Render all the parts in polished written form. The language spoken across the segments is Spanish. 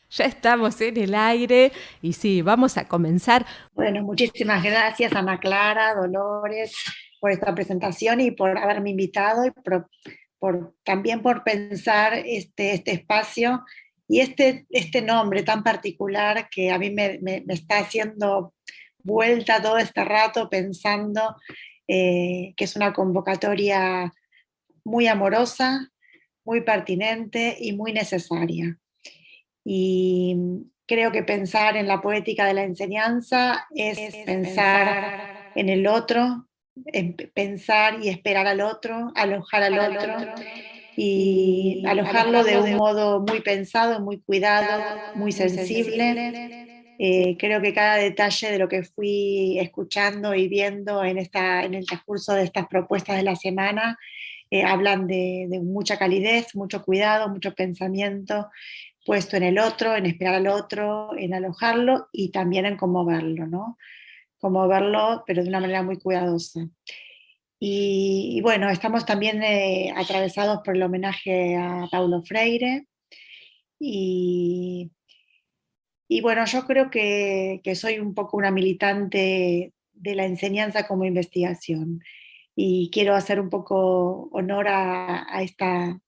Ya estamos en el aire y sí, vamos a comenzar. Bueno, muchísimas gracias Ana Clara, Dolores, por esta presentación y por haberme invitado y también por pensar este espacio y este nombre tan particular que a mí me está haciendo vuelta todo este rato pensando que es una convocatoria muy amorosa, muy pertinente y muy necesaria. Y creo que pensar en la poética de la enseñanza es pensar en el otro, en pensar y esperar al otro, alojar al otro y alojarlo de un modo muy pensado, muy cuidado, muy sensible. Creo que cada detalle de lo que fui escuchando y viendo en el transcurso de estas propuestas de la semana hablan de mucha calidez, mucho cuidado, mucho pensamiento puesto en el otro, en esperar al otro, en alojarlo y también en conmoverlo, ¿no? Conmoverlo, pero de una manera muy cuidadosa. Y bueno, estamos también atravesados por el homenaje a Paulo Freire y, y bueno, yo creo que soy un poco una militante de la enseñanza como investigación y quiero hacer un poco honor a esta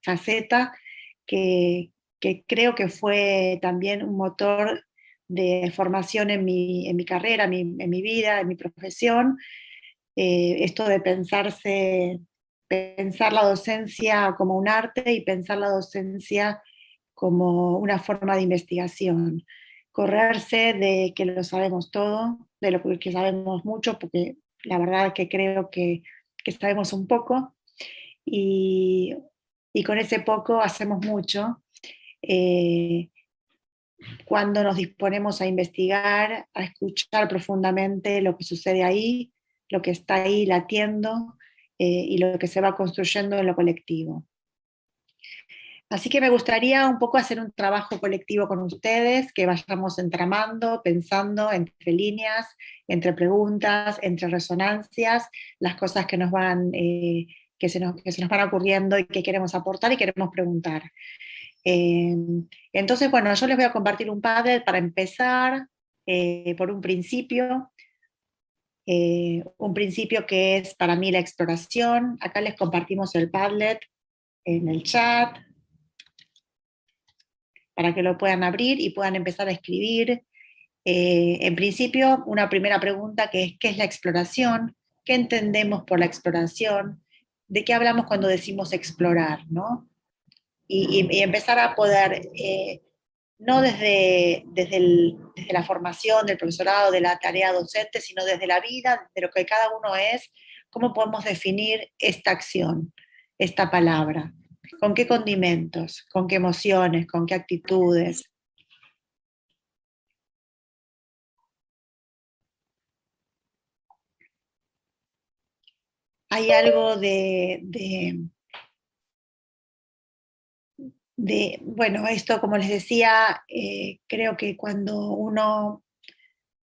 faceta que, que creo que fue también un motor de formación en mi carrera, en mi vida, en mi profesión. Esto de pensar la docencia como un arte y pensar la docencia como una forma de investigación. Correrse de que lo sabemos todo, de lo que sabemos mucho, porque la verdad es que creo que sabemos un poco y, y con ese poco hacemos mucho. Eh, cuando nos disponemos a investigar, a escuchar profundamente lo que sucede ahí, lo que está ahí latiendo y lo que se va construyendo en lo colectivo. Así que me gustaría un poco hacer un trabajo colectivo con ustedes, que vayamos entramando, pensando entre líneas, entre preguntas, entre resonancias, las cosas que nos van, que se nos van ocurriendo y que queremos aportar y queremos preguntar. Eh, entonces, bueno, yo les voy a compartir un Padlet para empezar por un principio que es para mí la exploración. Acá les compartimos el Padlet en el chat para que lo puedan abrir y puedan empezar a escribir. En principio, una primera pregunta que es, ¿qué es la exploración? ¿Qué entendemos por la exploración? ¿De qué hablamos cuando decimos explorar? ¿No? Y empezar a poder, no desde la formación del profesorado, de la tarea docente, sino desde la vida, de lo que cada uno es, cómo podemos definir esta acción, esta palabra, con qué condimentos, con qué emociones, con qué actitudes. Hay algo bueno, esto como les decía, creo que cuando uno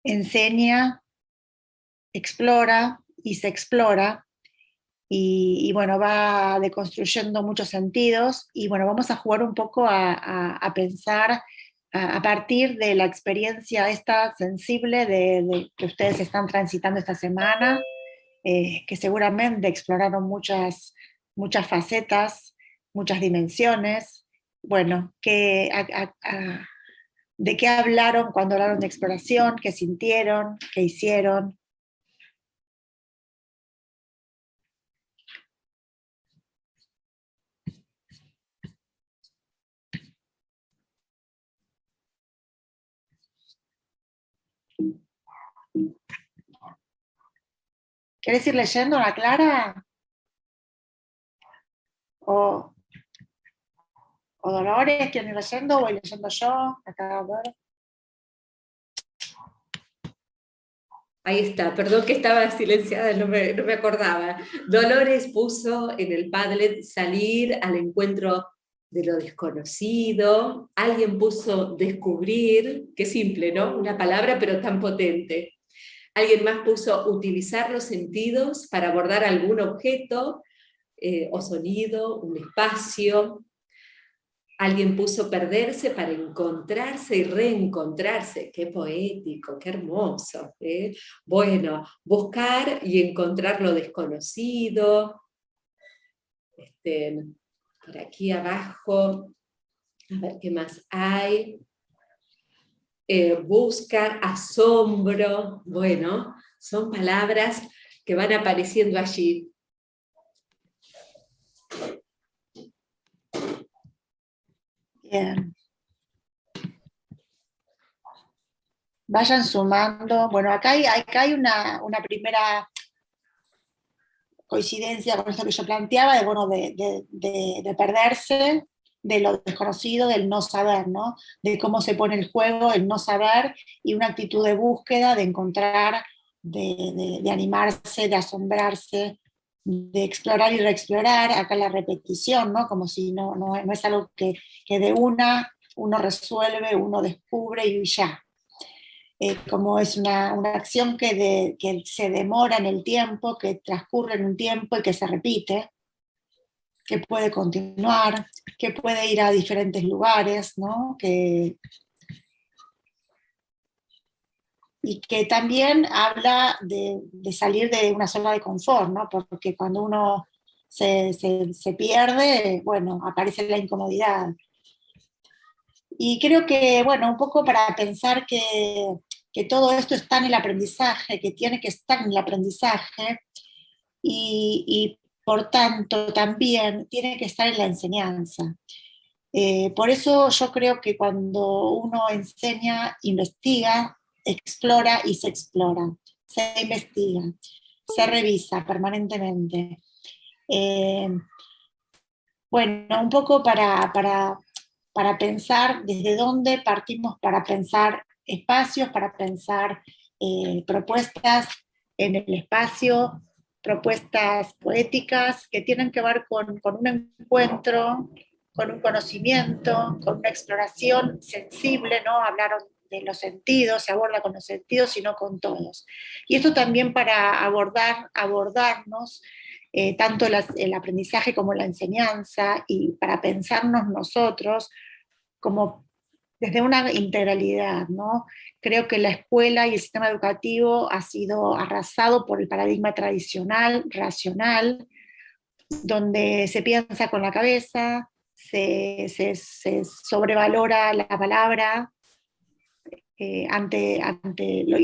enseña, explora y se explora, y bueno, va deconstruyendo muchos sentidos, y bueno, vamos a jugar un poco a pensar a partir de la experiencia esta sensible que ustedes están transitando esta semana, que seguramente exploraron muchas facetas, muchas dimensiones. Bueno, ¿de qué hablaron cuando hablaron de exploración? ¿Qué sintieron? ¿Qué hicieron? ¿Querés ir leyendo, la Clara? ¿O, o Dolores? ¿Quieren ir leyendo? ¿Voy leyendo yo? Acá, a ver. Ahí está, perdón que estaba silenciada, no me acordaba. Dolores puso en el Padlet salir al encuentro de lo desconocido. Alguien puso descubrir, qué simple, ¿no? Una palabra, pero tan potente. Alguien más puso utilizar los sentidos para abordar algún objeto o sonido, un espacio. Alguien puso perderse para encontrarse y reencontrarse. Qué poético, qué hermoso. ¿Eh? Bueno, buscar y encontrar lo desconocido. Por aquí abajo, a ver qué más hay. Buscar, asombro. Bueno, son palabras que van apareciendo allí. Bien. Vayan sumando. Bueno, acá hay una primera coincidencia con esto que yo planteaba, de, bueno, de perderse, de lo desconocido, del no saber, ¿no? De cómo se pone el juego, el no saber, y una actitud de búsqueda, de encontrar, de animarse, de asombrarse, de explorar y reexplorar, acá la repetición, ¿no? Como si no es algo que de una uno resuelve, uno descubre y ya. Como es una acción que se demora en el tiempo, que transcurre en un tiempo y que se repite, que puede continuar, que puede ir a diferentes lugares, ¿no? Y que también habla de salir de una zona de confort, ¿no? Porque cuando uno se pierde, bueno, aparece la incomodidad. Y creo que, bueno, un poco para pensar que todo esto está en el aprendizaje, que tiene que estar en el aprendizaje y por tanto también tiene que estar en la enseñanza. Por eso yo creo que cuando uno enseña, investiga, explora y se explora, se investiga, se revisa permanentemente. Eh, bueno, un poco para pensar desde dónde partimos para pensar espacios, para pensar propuestas en el espacio, propuestas poéticas que tienen que ver con un encuentro, con un conocimiento, con una exploración sensible, ¿no? Hablaron de los sentidos, se aborda con los sentidos y no con todos. Y esto también para abordarnos tanto el aprendizaje como la enseñanza, y para pensarnos nosotros como desde una integralidad, ¿no? Creo que la escuela y el sistema educativo ha sido arrasado por el paradigma tradicional, racional, donde se piensa con la cabeza, se sobrevalora la palabra y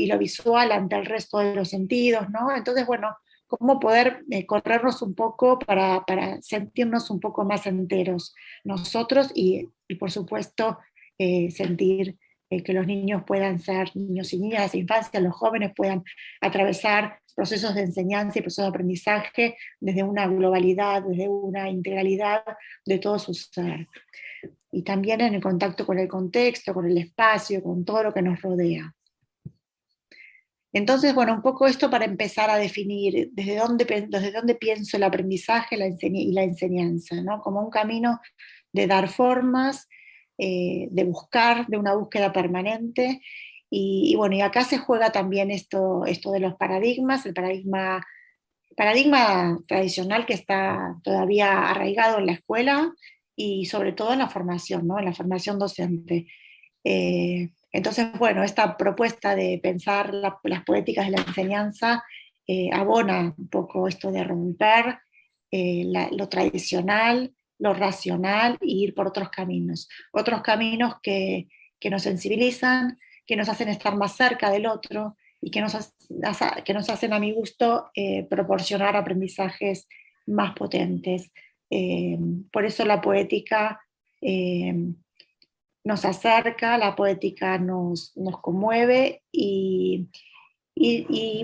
lo visual ante el resto de los sentidos, ¿no? Entonces, bueno, cómo poder corrernos un poco para sentirnos un poco más enteros nosotros y por supuesto, sentir que los niños puedan ser niños y niñas de infancia, los jóvenes puedan atravesar procesos de enseñanza y procesos de aprendizaje desde una globalidad, desde una integralidad de todo su ser. Y también en el contacto con el contexto, con el espacio, con todo lo que nos rodea. Entonces, bueno, un poco esto para empezar a definir desde dónde pienso el aprendizaje y la enseñanza, ¿no? Como un camino de dar formas, de buscar, de una búsqueda permanente. Y bueno, y acá se juega también esto de los paradigmas, el paradigma tradicional que está todavía arraigado en la escuela y sobre todo en la formación, ¿no? En la formación docente. Entonces, bueno, esta propuesta de pensar las poéticas de la enseñanza abona un poco esto de romper lo tradicional, lo racional, e ir por otros caminos que nos sensibilizan, que nos hacen estar más cerca del otro y que nos hacen, a mi gusto, proporcionar aprendizajes más potentes. Por eso la poética nos acerca, la poética nos conmueve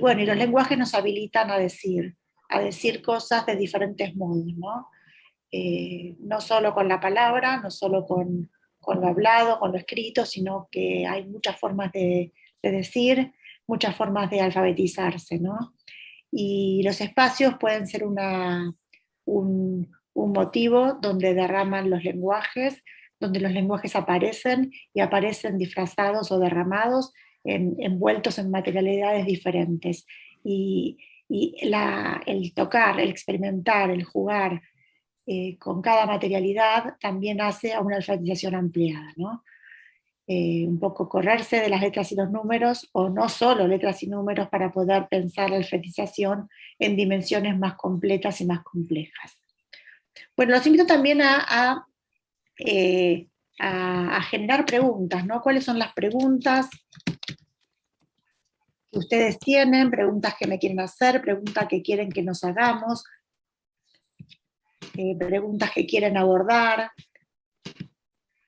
bueno, y los lenguajes nos habilitan a decir cosas de diferentes modos, ¿no? No solo con la palabra, no solo con lo hablado, con lo escrito, sino que hay muchas formas de decir, muchas formas de alfabetizarse, ¿no? Y los espacios pueden ser un motivo donde derraman los lenguajes, donde los lenguajes aparecen y aparecen disfrazados o derramados, envueltos en materialidades diferentes. Y el tocar, el experimentar, el jugar, con cada materialidad también hace a una alfabetización ampliada, ¿no? Un poco correrse de las letras y los números, o no solo letras y números, para poder pensar la alfabetización en dimensiones más completas y más complejas. Bueno, los invito también a generar preguntas, ¿no? ¿Cuáles son las preguntas que ustedes tienen, preguntas que me quieren hacer, preguntas que quieren que nos hagamos, preguntas que quieren abordar?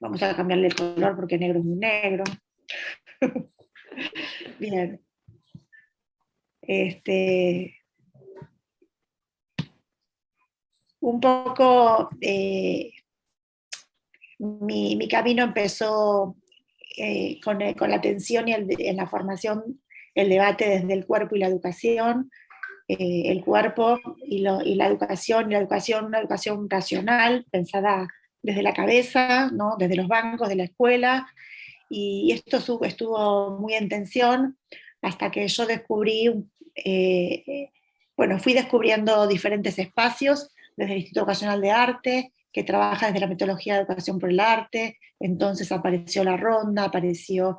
Vamos a cambiarle el color porque negro es muy negro. Bien. Un poco mi camino empezó con la atención y en la formación, el debate desde el cuerpo y la educación, el cuerpo y la educación, una educación racional, pensada desde la cabeza, ¿no? Desde los bancos de la escuela, y esto estuvo muy en tensión hasta que yo descubrí, bueno, fui descubriendo diferentes espacios, desde el Instituto Ocasional de Arte, que trabaja desde la metodología de educación por el arte. Entonces apareció la ronda, apareció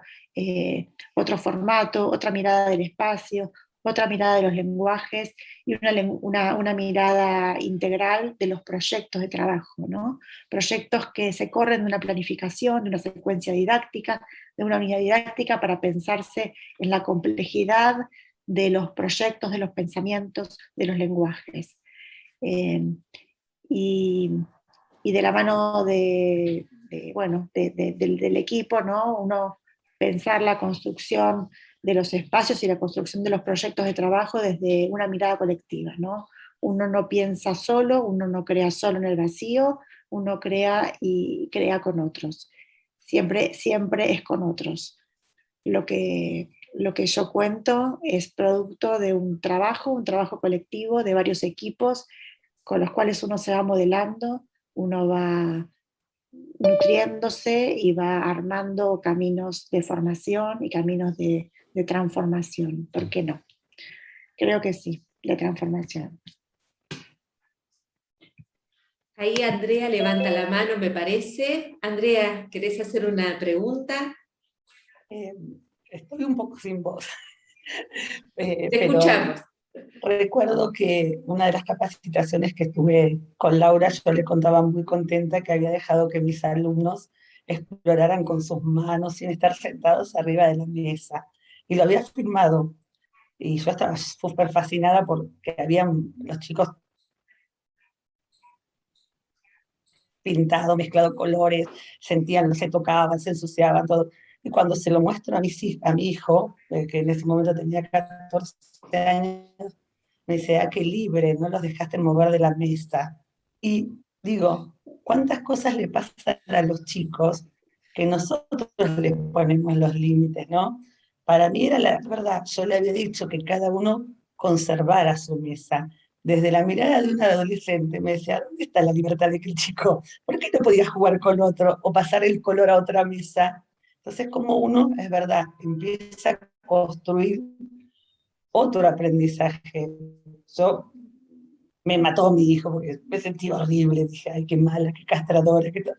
otro formato, otra mirada del espacio, otra mirada de los lenguajes y una mirada integral de los proyectos de trabajo, ¿no? Proyectos que se corren de una planificación, de una secuencia didáctica, de una unidad didáctica, para pensarse en la complejidad de los proyectos, de los pensamientos, de los lenguajes. Y, y de la mano bueno, del equipo, ¿no? Uno pensar la construcción de los espacios y la construcción de los proyectos de trabajo desde una mirada colectiva, ¿no? Uno no piensa solo, uno no crea solo en el vacío, uno crea y crea con otros. Siempre, siempre es con otros. Lo que yo cuento es producto de un trabajo colectivo de varios equipos con los cuales uno se va modelando, uno va nutriéndose y va armando caminos de formación y caminos de transformación. ¿Por qué no? Creo que sí, de transformación. Ahí Andrea levanta la mano, me parece. Andrea, ¿querés hacer una pregunta? Estoy un poco sin voz. Te Pero escuchamos. recuerdo que una de las capacitaciones que estuve con Laura, yo le contaba muy contenta que había dejado que mis alumnos exploraran con sus manos sin estar sentados arriba de la mesa. Y lo había firmado. Y yo estaba súper fascinada porque habían los chicos pintado, mezclado colores, sentían, se tocaban, se ensuciaban, todo. Y cuando se lo muestro a mi hijo, que en ese momento tenía 14 años, me dice, qué libre, no los dejaste mover de la mesa. Y digo, ¿cuántas cosas le pasan a los chicos que nosotros les ponemos los límites, ¿no? Para mí era la verdad, yo le había dicho que cada uno conservara su mesa. Desde la mirada de un adolescente me decía, ¿dónde está la libertad de que el chico? ¿Por qué no podía jugar con otro o pasar el color a otra mesa? Entonces, como uno, es verdad, empieza a construir otro aprendizaje. Yo me mató mi hijo porque me sentí horrible, dije, ay, qué mala, qué castradora, qué tal.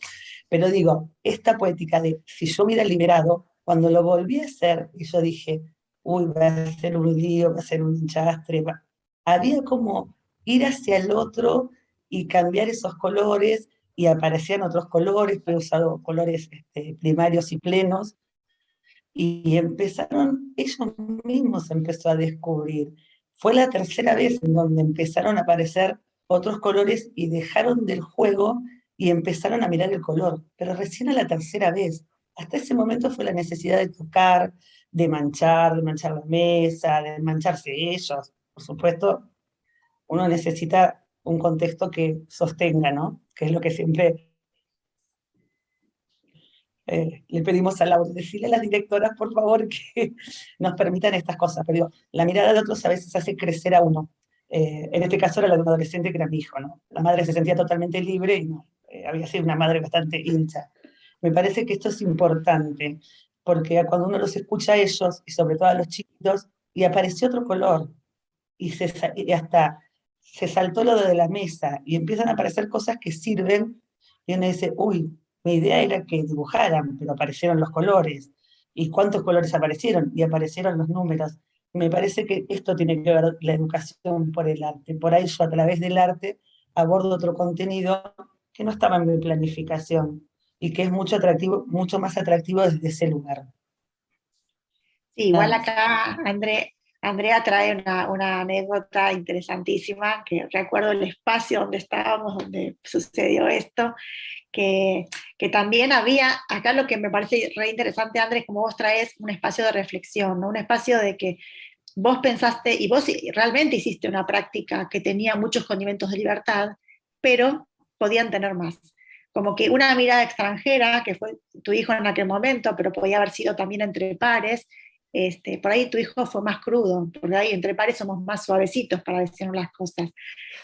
Pero digo, esta poética de si yo hubiera liberado, cuando lo volví a hacer, y yo dije, uy, va a ser un lío, va a ser un chastre, había como ir hacia el otro y cambiar esos colores, y aparecían otros colores, pero he usado colores primarios y plenos, y empezaron, ellos mismos empezó a descubrir. Fue la tercera vez en donde empezaron a aparecer otros colores y dejaron del juego y empezaron a mirar el color, pero recién a la tercera vez. Hasta ese momento fue la necesidad de tocar, de manchar la mesa, de mancharse ellos. Por supuesto, uno necesita un contexto que sostenga, ¿no? Que es lo que siempre le pedimos a Laura, decirle a las directoras, por favor, que nos permitan estas cosas. Pero digo, la mirada de otros a veces hace crecer a uno. En este caso era la de un adolescente que era mi hijo, ¿no? La madre se sentía totalmente libre y no, había sido una madre bastante hincha. Me parece que esto es importante, porque cuando uno los escucha a ellos, y sobre todo a los chiquitos, y apareció otro color, y hasta se saltó lo de la mesa y empiezan a aparecer cosas que sirven y uno dice, uy, mi idea era que dibujaran, pero aparecieron los colores. ¿Y cuántos colores aparecieron? Y aparecieron los números. Me parece que esto tiene que ver la educación por el arte. Por ahí yo a través del arte abordo otro contenido que no estaba en mi planificación y que es mucho atractivo, mucho más atractivo desde ese lugar. Sí, igual Nada más. acá Andrea trae una anécdota interesantísima, que recuerdo el espacio donde estábamos, donde sucedió esto, que, que también había, acá lo que me parece re interesante, Andrés, como vos traes un espacio de reflexión, ¿no? Un espacio de que vos pensaste, y vos realmente hiciste una práctica que tenía muchos condimentos de libertad, pero podían tener más. Como que una mirada extranjera, que fue tu hijo en aquel momento, pero podía haber sido también entre pares, por ahí tu hijo fue más crudo, porque ahí entre pares somos más suavecitos para decirnos las cosas.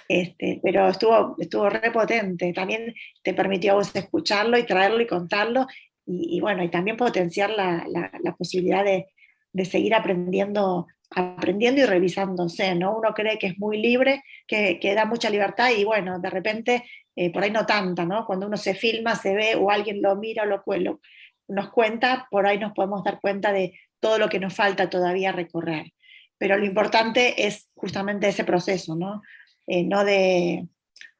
Pero estuvo re potente, también te permitió a vos escucharlo y traerlo y contarlo, y bueno, y también potenciar la posibilidad de seguir aprendiendo y revisándose, ¿no? Uno cree que es muy libre, que da mucha libertad, y bueno, de repente, por ahí no tanta, ¿no? Cuando uno se filma, se ve, o alguien lo mira o nos cuenta, por ahí nos podemos dar cuenta de todo lo que nos falta todavía recorrer. Pero lo importante es justamente ese proceso, ¿no? No de...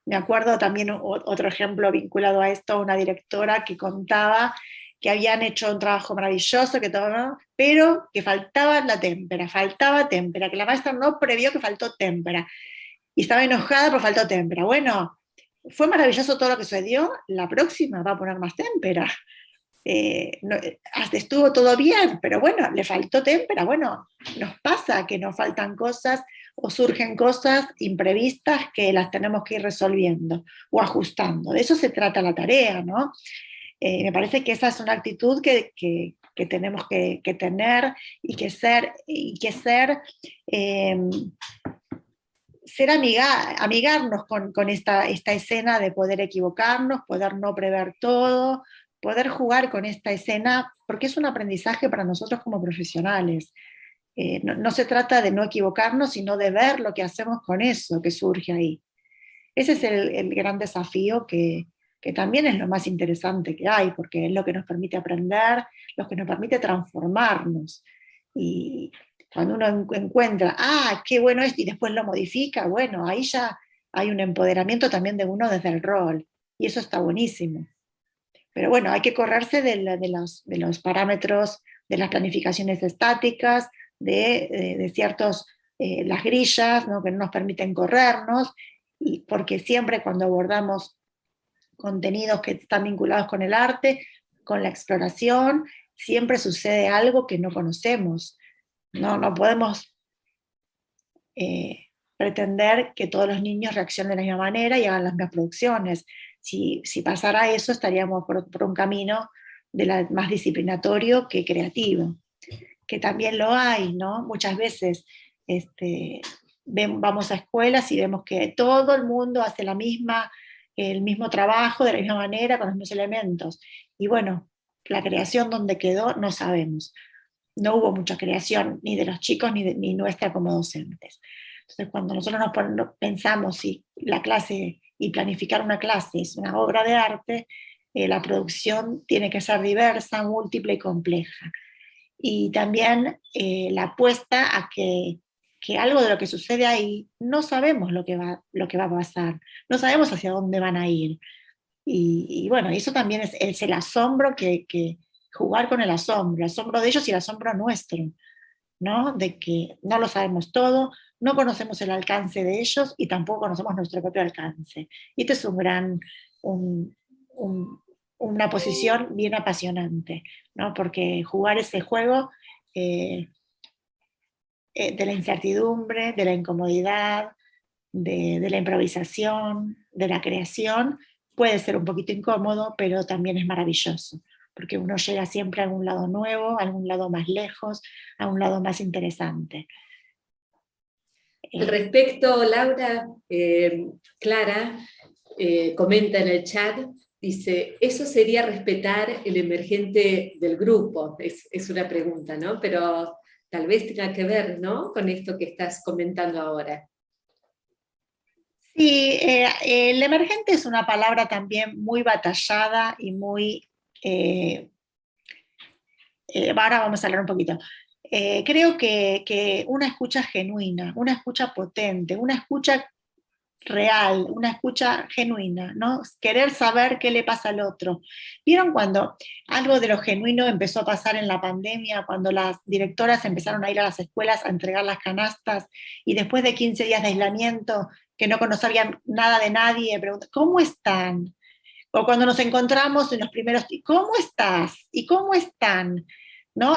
Me acuerdo también otro ejemplo vinculado a esto, una directora que contaba que habían hecho un trabajo maravilloso, que todo, ¿no? Pero que faltaba faltaba témpera, que la maestra no previó que faltó témpera, y estaba enojada porque faltó témpera. Bueno, fue maravilloso todo lo que sucedió, la próxima va a poner más témpera. No, hasta estuvo todo bien, pero bueno, le faltó témpera. Bueno, nos pasa que nos faltan cosas o surgen cosas imprevistas que las tenemos que ir resolviendo o ajustando. De eso se trata la tarea, ¿no? Me parece que esa es una actitud que tenemos que tener y que ser, eh, amigarnos con esta escena de poder equivocarnos, poder no prever todo, poder jugar con esta escena, porque es un aprendizaje para nosotros como profesionales. No se trata de no equivocarnos, sino de ver lo que hacemos con eso que surge ahí. Ese es el gran desafío que también es lo más interesante que hay, porque es lo que nos permite aprender, lo que nos permite transformarnos. Y cuando uno encuentra, qué bueno es, y después lo modifica, bueno, ahí ya hay un empoderamiento también de uno desde el rol, y eso está buenísimo. Pero bueno, hay que correrse de los parámetros, de las planificaciones estáticas, de ciertos, las grillas, ¿no? Que no nos permiten corrernos, y porque siempre cuando abordamos contenidos que están vinculados con el arte, con la exploración, siempre sucede algo que no conocemos. No podemos pretender que todos los niños reaccionen de la misma manera y hagan las mismas producciones. Si pasara eso, estaríamos por un camino más disciplinatorio que creativo, que también lo hay, ¿no? Muchas veces vamos a escuelas y vemos que todo el mundo hace el mismo trabajo de la misma manera, con los mismos elementos. Y bueno, la creación donde quedó no sabemos. No hubo mucha creación ni de los chicos ni nuestra como docentes. Entonces, cuando nosotros pensamos si la clase y planificar una clase es una obra de arte, la producción tiene que ser diversa, múltiple y compleja. Y también la apuesta a que algo de lo que sucede ahí no sabemos lo que va a pasar, no sabemos hacia dónde van a ir. Y bueno, eso también es el asombro que jugar con el asombro de ellos y el asombro nuestro, ¿no? De que no lo sabemos todo, no conocemos el alcance de ellos y tampoco conocemos nuestro propio alcance. Y este es un, un, una posición bien apasionante, ¿no? Porque jugar ese juego de la incertidumbre, de la incomodidad, de la improvisación, de la creación, puede ser un poquito incómodo, pero también es maravilloso, porque uno llega siempre a algún lado nuevo, a algún lado más lejos, a un lado más interesante. Al respecto, Laura, Clara comenta en el chat, dice, eso sería respetar el emergente del grupo, es una pregunta, ¿no? Pero tal vez tenga que ver, ¿no? Con esto que estás comentando ahora. Sí, el emergente es una palabra también muy batallada y muy... ahora vamos a hablar un poquito. Creo que una escucha genuina, una escucha potente, una escucha real, una escucha genuina, ¿no? Querer saber qué le pasa al otro. ¿Vieron cuando algo de lo genuino empezó a pasar en la pandemia, cuando las directoras empezaron a ir a las escuelas a entregar las canastas y después de 15 días de aislamiento, que no sabían nada de nadie, preguntan, ¿cómo están? O cuando nos encontramos en los primeros, ¿cómo estás? ¿Y cómo están? ¿No?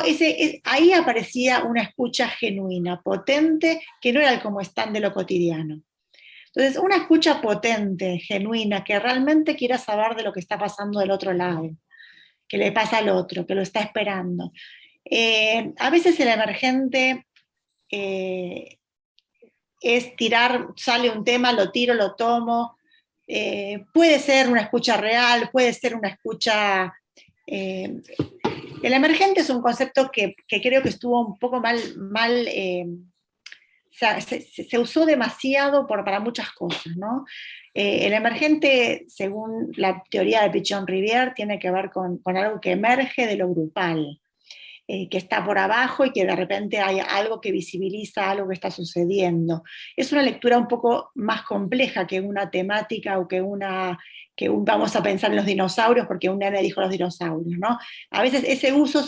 Ahí aparecía una escucha genuina, potente, que no era el cómo están de lo cotidiano. Entonces, una escucha potente, genuina, que realmente quiera saber de lo que está pasando del otro lado, que le pasa al otro, que lo está esperando. A veces el emergente es tirar, sale un tema, lo tiro, lo tomo. Puede ser una escucha real, puede ser una escucha... el emergente es un concepto que creo que estuvo un poco mal se usó demasiado para muchas cosas, ¿no? El emergente, según la teoría de Pichon-Rivière, tiene que ver con algo que emerge de lo grupal, que está por abajo y que de repente hay algo que visibiliza algo que está sucediendo. Es una lectura un poco más compleja que una temática o vamos a pensar en los dinosaurios porque un nene dijo los dinosaurios, ¿no? A veces ese uso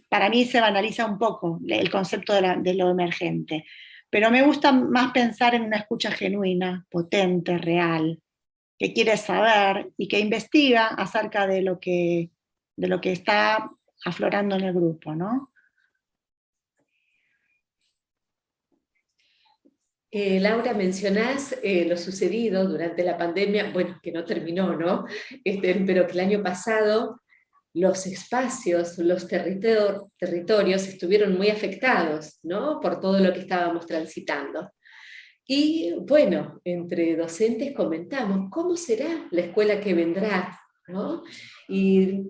para mí se banaliza un poco el concepto de lo emergente, pero me gusta más pensar en una escucha genuina, potente, real, que quiere saber y que investiga acerca de lo que está aflorando en el grupo, ¿no? Laura, mencionás lo sucedido durante la pandemia, bueno, que no terminó, ¿no? Pero que el año pasado los espacios, los territorios estuvieron muy afectados, ¿no? Por todo lo que estábamos transitando. Y bueno, entre docentes comentamos, ¿cómo será la escuela que vendrá? ¿No? Y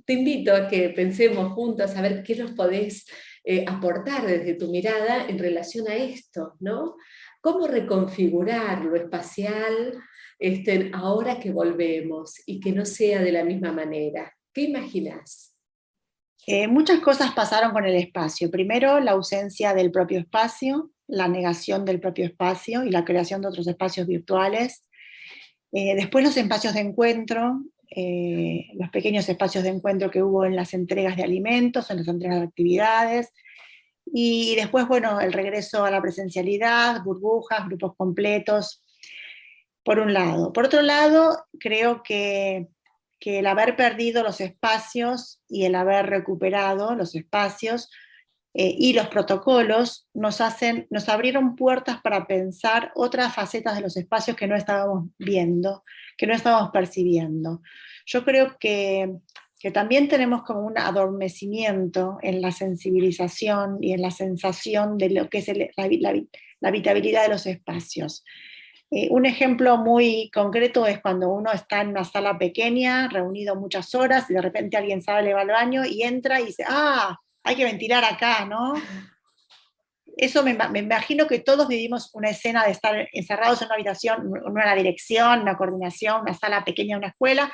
te invito a que pensemos juntos a ver qué nos podés aportar desde tu mirada en relación a esto, ¿no? ¿Cómo reconfigurar lo espacial ahora que volvemos y que no sea de la misma manera? ¿Qué imaginás? Muchas cosas pasaron con el espacio. Primero, la ausencia del propio espacio, la negación del propio espacio y la creación de otros espacios virtuales. Después los espacios de encuentro, los pequeños espacios de encuentro que hubo en las entregas de alimentos, en las entregas de actividades. Y después, bueno, el regreso a la presencialidad, burbujas, grupos completos, por un lado. Por otro lado, creo que el haber perdido los espacios y el haber recuperado los espacios y los protocolos nos abrieron puertas para pensar otras facetas de los espacios que no estábamos viendo, que no estábamos percibiendo. Yo creo que también tenemos como un adormecimiento en la sensibilización y en la sensación de lo que es la habitabilidad de los espacios. Un ejemplo muy concreto es cuando uno está en una sala pequeña, reunido muchas horas, y de repente alguien sale, va al baño y entra y dice, ah, hay que ventilar acá, ¿no? Eso me imagino que todos vivimos una escena de estar encerrados en una habitación, una dirección, una coordinación, una sala pequeña, una escuela,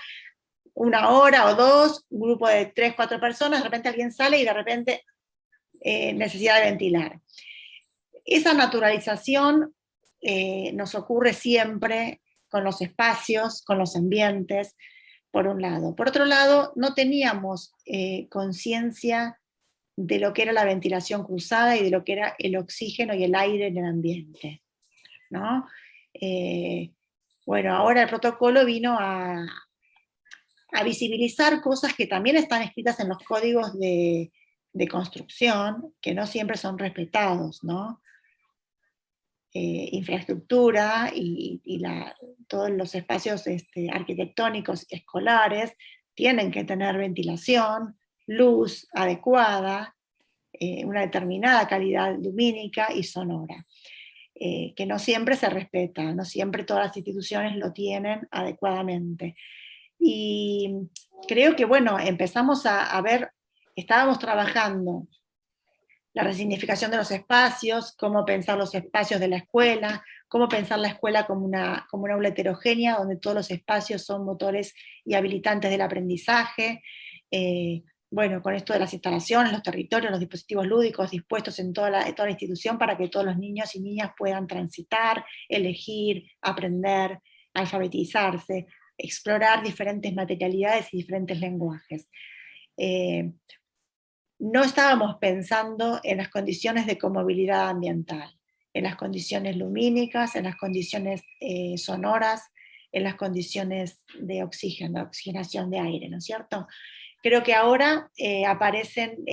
una hora o dos, un grupo de 3, 4 personas, de repente alguien sale y de repente necesidad de ventilar. Esa naturalización nos ocurre siempre con los espacios, con los ambientes, por un lado. Por otro lado, no teníamos conciencia de lo que era la ventilación cruzada y de lo que era el oxígeno y el aire en el ambiente, ¿no? Bueno, ahora el protocolo vino a visibilizar cosas que también están escritas en los códigos de construcción, que no siempre son respetados, ¿no? Infraestructura y todos los espacios arquitectónicos escolares tienen que tener ventilación, luz adecuada, una determinada calidad lumínica y sonora, que no siempre se respeta, no siempre todas las instituciones lo tienen adecuadamente. Y creo que, bueno, empezamos a ver, estábamos trabajando la resignificación de los espacios, cómo pensar los espacios de la escuela, cómo pensar la escuela como una aula heterogénea, donde todos los espacios son motores y habilitantes del aprendizaje. Bueno, con esto de las instalaciones, los territorios, los dispositivos lúdicos dispuestos en toda la institución para que todos los niños y niñas puedan transitar, elegir, aprender, alfabetizarse, explorar diferentes materialidades y diferentes lenguajes. No estábamos pensando en las condiciones de comovilidad ambiental, en las condiciones lumínicas, en las condiciones sonoras, en las condiciones de oxígeno, de oxigenación de aire, ¿no es cierto? Creo que ahora aparecen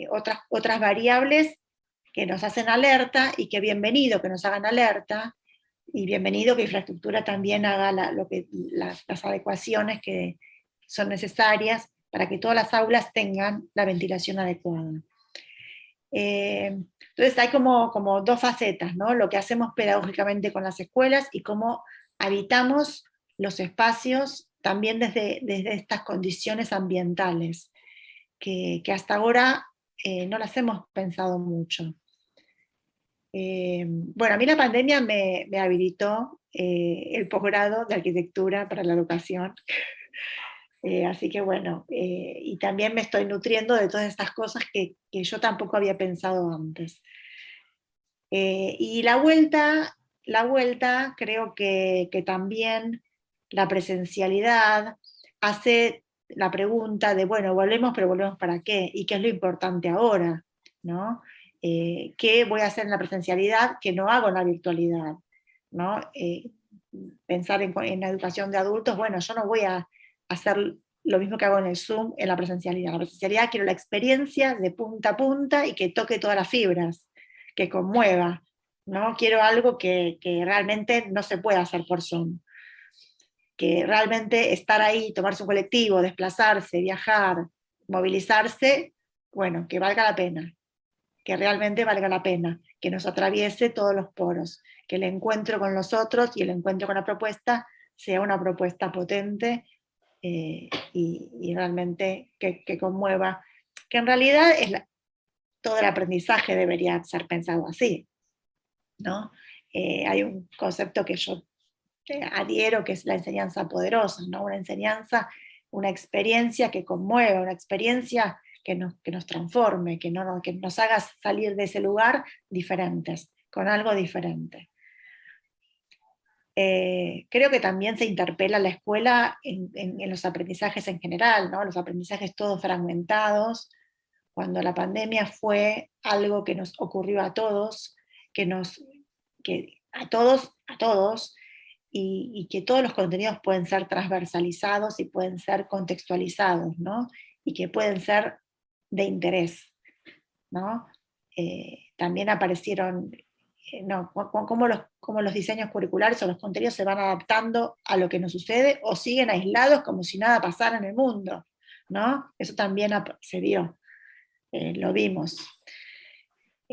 otras variables que nos hacen alerta, y que bienvenido que nos hagan alerta, y bienvenido que infraestructura también haga las adecuaciones que son necesarias para que todas las aulas tengan la ventilación adecuada. Entonces hay como dos facetas, ¿no? Lo que hacemos pedagógicamente con las escuelas y cómo habitamos los espacios también desde estas condiciones ambientales, que hasta ahora no las hemos pensado mucho. Bueno, a mí la pandemia me habilitó el posgrado de arquitectura para la educación. Así que bueno, y también me estoy nutriendo de todas estas cosas que yo tampoco había pensado antes. Y la vuelta creo que también la presencialidad hace la pregunta de, bueno, volvemos, pero volvemos ¿para qué? ¿Y qué es lo importante ahora? ¿No? ¿Qué voy a hacer en la presencialidad que no hago en la virtualidad? ¿No? Pensar en la educación de adultos, bueno, yo no voy a hacer lo mismo que hago en el Zoom en la presencialidad. En la presencialidad quiero la experiencia de punta a punta y que toque todas las fibras, que conmueva, ¿no? Quiero algo que realmente no se pueda hacer por Zoom, que realmente estar ahí, tomarse un colectivo, desplazarse, viajar, movilizarse, bueno, que valga la pena, que realmente valga la pena, que nos atraviese todos los poros, que el encuentro con los otros y el encuentro con la propuesta sea una propuesta potente y realmente que conmueva, que en realidad todo el aprendizaje debería ser pensado así, ¿no? Hay un concepto que yo adhiero, que es la enseñanza poderosa, ¿no? Una enseñanza, una experiencia que conmueva, una experiencia que nos transforme, que nos haga salir de ese lugar diferentes, con algo diferente. Creo que también se interpela la escuela en los aprendizajes en general, ¿no? Los aprendizajes todos fragmentados, cuando la pandemia fue algo que nos ocurrió a todos, a todos, y que todos los contenidos pueden ser transversalizados y pueden ser contextualizados, ¿no? Y que pueden ser de interés, ¿no? También aparecieron, no, cómo los diseños curriculares o los contenidos se van adaptando a lo que nos sucede o siguen aislados como si nada pasara en el mundo, ¿no? Eso también se vio, lo vimos.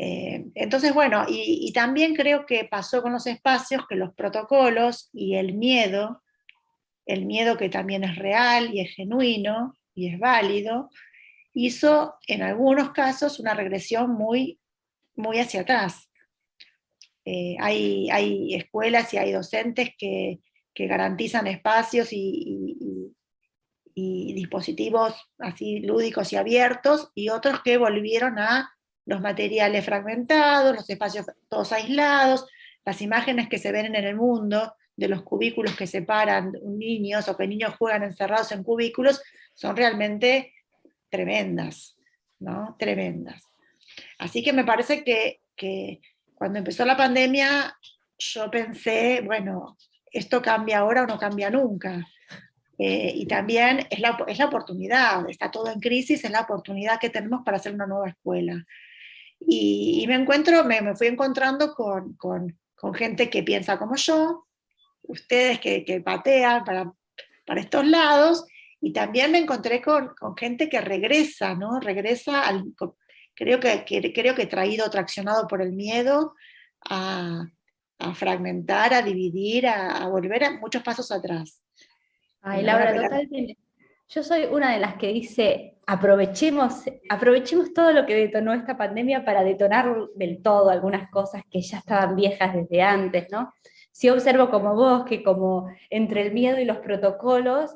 Entonces, bueno, y también creo que pasó con los espacios que los protocolos y el miedo que también es real y es genuino y es válido, hizo en algunos casos una regresión muy, muy hacia atrás. Hay escuelas y hay docentes que garantizan espacios y dispositivos así lúdicos y abiertos, y otros que volvieron a los materiales fragmentados, los espacios todos aislados, las imágenes que se ven en el mundo de los cubículos que separan niños o que niños juegan encerrados en cubículos son realmente tremendas, ¿no? Tremendas. Así que me parece que cuando empezó la pandemia yo pensé, bueno, esto cambia ahora o no cambia nunca. Y también es la oportunidad, está todo en crisis, es la oportunidad que tenemos para hacer una nueva escuela. Y me fui encontrando con gente que piensa como yo, ustedes que patean para estos lados, y también me encontré con gente que regresa, ¿no? Creo que traído, traccionado por el miedo, a fragmentar, a dividir, a volver a muchos pasos atrás. Ay, Laura, totalmente. Yo soy una de las que dice, aprovechemos todo lo que detonó esta pandemia para detonar del todo algunas cosas que ya estaban viejas desde antes, ¿no? Sí observo como vos, que como entre el miedo y los protocolos,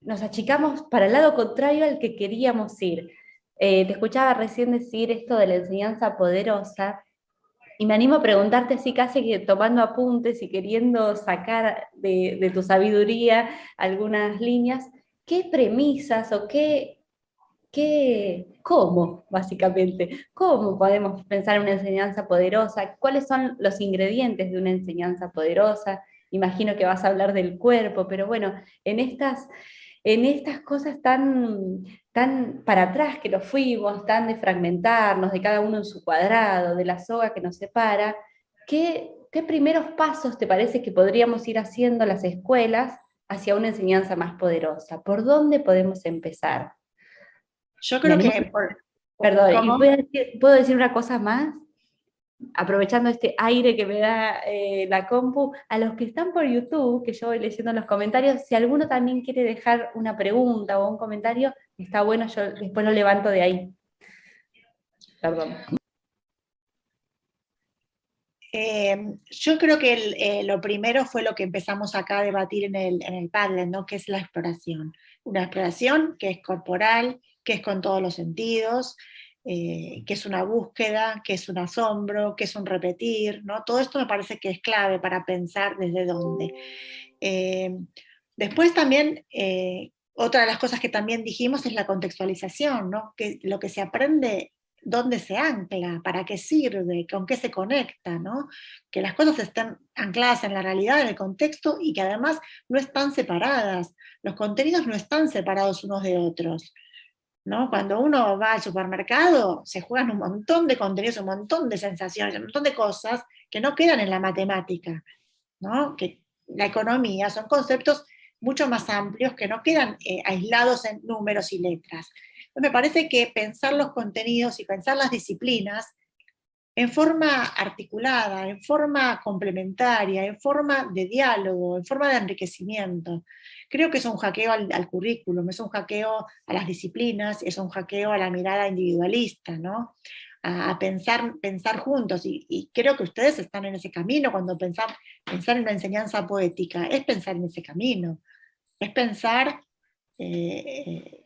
nos achicamos para el lado contrario al que queríamos ir. Te escuchaba recién decir esto de la enseñanza poderosa, y me animo a preguntarte así casi que tomando apuntes y queriendo sacar de tu sabiduría algunas líneas, ¿qué premisas o cómo, básicamente, cómo podemos pensar en una enseñanza poderosa? ¿Cuáles son los ingredientes de una enseñanza poderosa? Imagino que vas a hablar del cuerpo, pero bueno, en estas cosas tan para atrás que nos fuimos, tan de fragmentarnos, de cada uno en su cuadrado, de la soga que nos separa, ¿qué primeros pasos te parece que podríamos ir haciendo las escuelas hacia una enseñanza más poderosa? ¿Por dónde podemos empezar? Yo Me creo animo, que, perdón, y ¿cómo? ¿puedo decir una cosa más? Aprovechando este aire que me da la compu, a los que están por YouTube, que yo voy leyendo los comentarios, si alguno también quiere dejar una pregunta o un comentario, está bueno, yo después lo levanto de ahí. Perdón. Yo creo que lo primero fue lo que empezamos acá a debatir en el Padlet, ¿no? Que es la exploración. Una exploración que es corporal, que es con todos los sentidos, que es una búsqueda, que es un asombro, que es un repetir, ¿no? Todo esto me parece que es clave para pensar desde dónde. Después también, otra de las cosas que también dijimos es la contextualización, ¿no? Que lo que se aprende, dónde se ancla, para qué sirve, con qué se conecta, ¿no? Que las cosas estén ancladas en la realidad, en el contexto, y que además no están separadas. Los contenidos no están separados unos de otros, ¿no? Cuando uno va al supermercado, se juegan un montón de contenidos, un montón de sensaciones, un montón de cosas que no quedan en la matemática, ¿no? Que la economía son conceptos mucho más amplios que no quedan aislados en números y letras. Entonces me parece que pensar los contenidos y pensar las disciplinas en forma articulada, en forma complementaria, en forma de diálogo, en forma de enriquecimiento. Creo que es un hackeo al currículum, es un hackeo a las disciplinas, es un hackeo a la mirada individualista, ¿no? A pensar juntos, y creo que ustedes están en ese camino cuando pensar en una enseñanza poética, es pensar en ese camino, es pensar que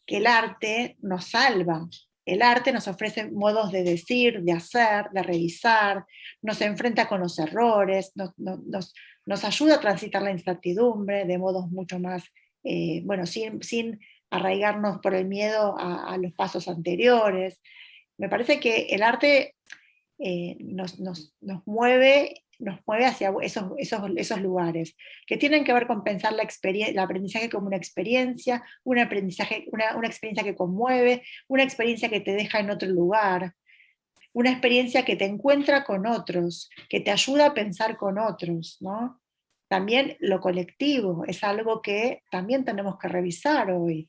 el arte nos salva. El arte nos ofrece modos de decir, de hacer, de revisar, nos enfrenta con los errores, nos ayuda a transitar la incertidumbre de modos mucho más, sin arraigarnos por el miedo a los pasos anteriores. Me parece que el arte nos mueve hacia esos lugares, que tienen que ver con pensar el aprendizaje como una experiencia, una experiencia que conmueve, una experiencia que te deja en otro lugar, una experiencia que te encuentra con otros, que te ayuda a pensar con otros, ¿no? También lo colectivo es algo que también tenemos que revisar hoy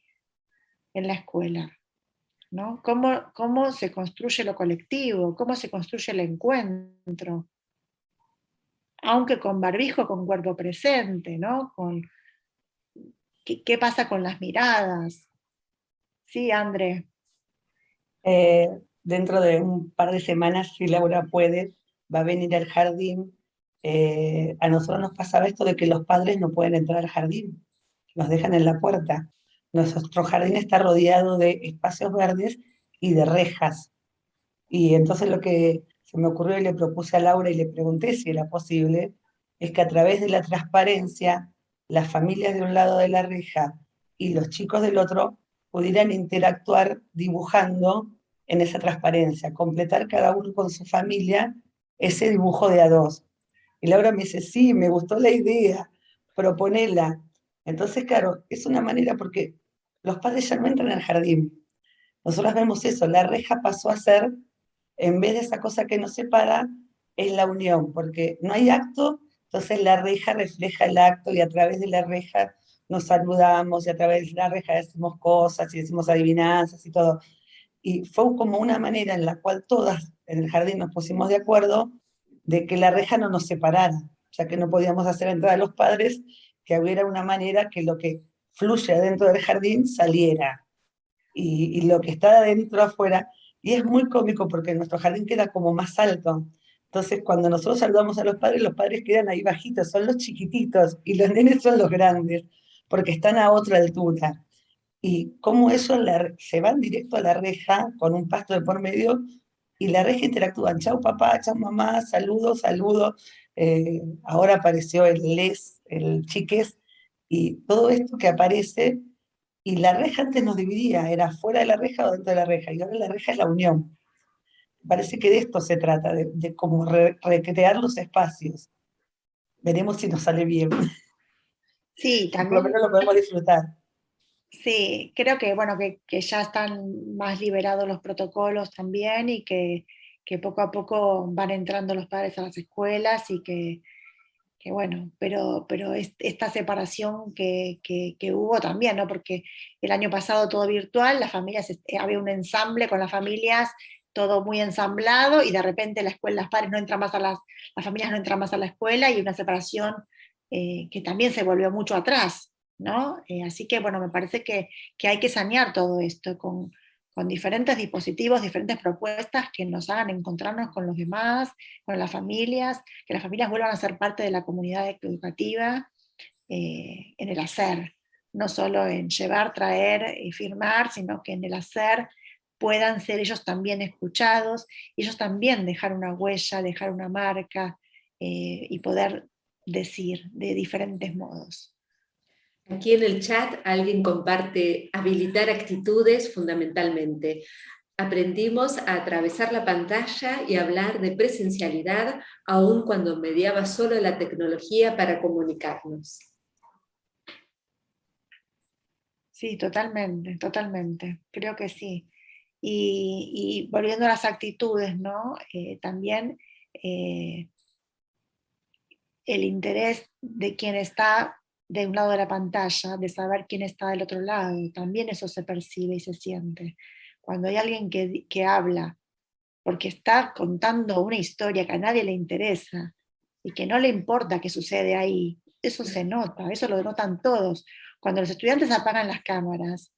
en la escuela, ¿no? ¿Cómo se construye lo colectivo? ¿Cómo se construye el encuentro? Aunque con barbijo, con cuerpo presente, ¿no? ¿Qué pasa con las miradas? Sí, André. Dentro de un par de semanas, si Laura puede, va a venir al jardín. A nosotros nos pasaba esto de que los padres no pueden entrar al jardín, nos dejan en la puerta. Nuestro jardín está rodeado de espacios verdes y de rejas. Y entonces lo que se me ocurrió y le propuse a Laura y le pregunté si era posible, es que a través de la transparencia, las familias de un lado de la reja y los chicos del otro pudieran interactuar dibujando en esa transparencia, completar cada uno con su familia ese dibujo de a dos. Y Laura me dice, sí, me gustó la idea, proponela. Entonces, claro, es una manera porque los padres ya no entran al jardín. Nosotros vemos eso, la reja pasó a ser, en vez de esa cosa que nos separa, es la unión, porque no hay acto, entonces la reja refleja el acto y a través de la reja nos saludamos y a través de la reja decimos cosas y decimos adivinanzas y todo. Y fue como una manera en la cual todas en el jardín nos pusimos de acuerdo de que la reja no nos separara, ya que no podíamos hacer entrar a los padres que hubiera una manera que lo que fluye adentro del jardín saliera, y lo que está adentro afuera, y es muy cómico porque nuestro jardín queda como más alto. Entonces, cuando nosotros saludamos a los padres quedan ahí bajitos, son los chiquititos, y los nenes son los grandes, porque están a otra altura. Y cómo eso se van directo a la reja con un pasto de por medio, y la reja interactúan, chau papá, chau mamá, saludos, saludos. Ahora apareció el chiques, y todo esto que aparece, y la reja antes nos dividía, era fuera de la reja o dentro de la reja, y ahora la reja es la unión. Parece que de esto se trata, de cómo recrear los espacios. Veremos si nos sale bien. Sí, Por lo también. menos lo podemos disfrutar. Sí, creo que, bueno, que ya están más liberados los protocolos también y que poco a poco van entrando los padres a las escuelas y que bueno, pero esta separación que hubo también, ¿no? Porque el año pasado todo virtual, las familias, había un ensamble con las familias, todo muy ensamblado y de repente la escuela, las padres no entran más las familias no entran más a la escuela y una separación que también se volvió mucho atrás, ¿no? Así que bueno, me parece que hay que sanear todo esto con diferentes dispositivos, diferentes propuestas que nos hagan encontrarnos con los demás, con las familias, que las familias vuelvan a ser parte de la comunidad educativa en el hacer, no solo en llevar, traer y firmar, sino que en el hacer puedan ser ellos también escuchados, y ellos también dejar una huella, dejar una marca y poder decir de diferentes modos. Aquí en el chat alguien comparte habilitar actitudes fundamentalmente. Aprendimos a atravesar la pantalla y hablar de presencialidad, aun cuando mediaba solo la tecnología para comunicarnos. Sí, totalmente, totalmente, creo que sí. Y volviendo a las actitudes, ¿no? También el interés de quien está de un lado de la pantalla, de saber quién está del otro lado, también eso se percibe y se siente. Cuando hay alguien que habla porque está contando una historia que a nadie le interesa y que no le importa qué sucede ahí, eso se nota, eso lo notan todos. Cuando los estudiantes apagan las cámaras,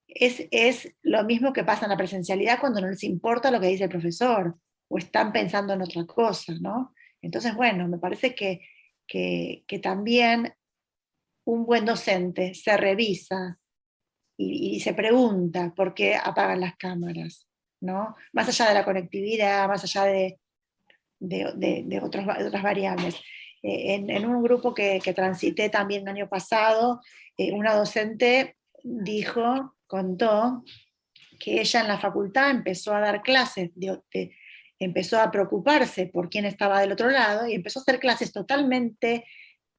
es lo mismo que pasa en la presencialidad cuando no les importa lo que dice el profesor o están pensando en otra cosa, ¿no? Entonces, bueno, me parece que también un buen docente se revisa y se pregunta por qué apagan las cámaras, ¿no? Más allá de la conectividad, más allá de otras variables. En un grupo que transité también el año pasado, una docente contó que ella en la facultad empezó a dar clases, empezó a preocuparse por quién estaba del otro lado y empezó a hacer clases totalmente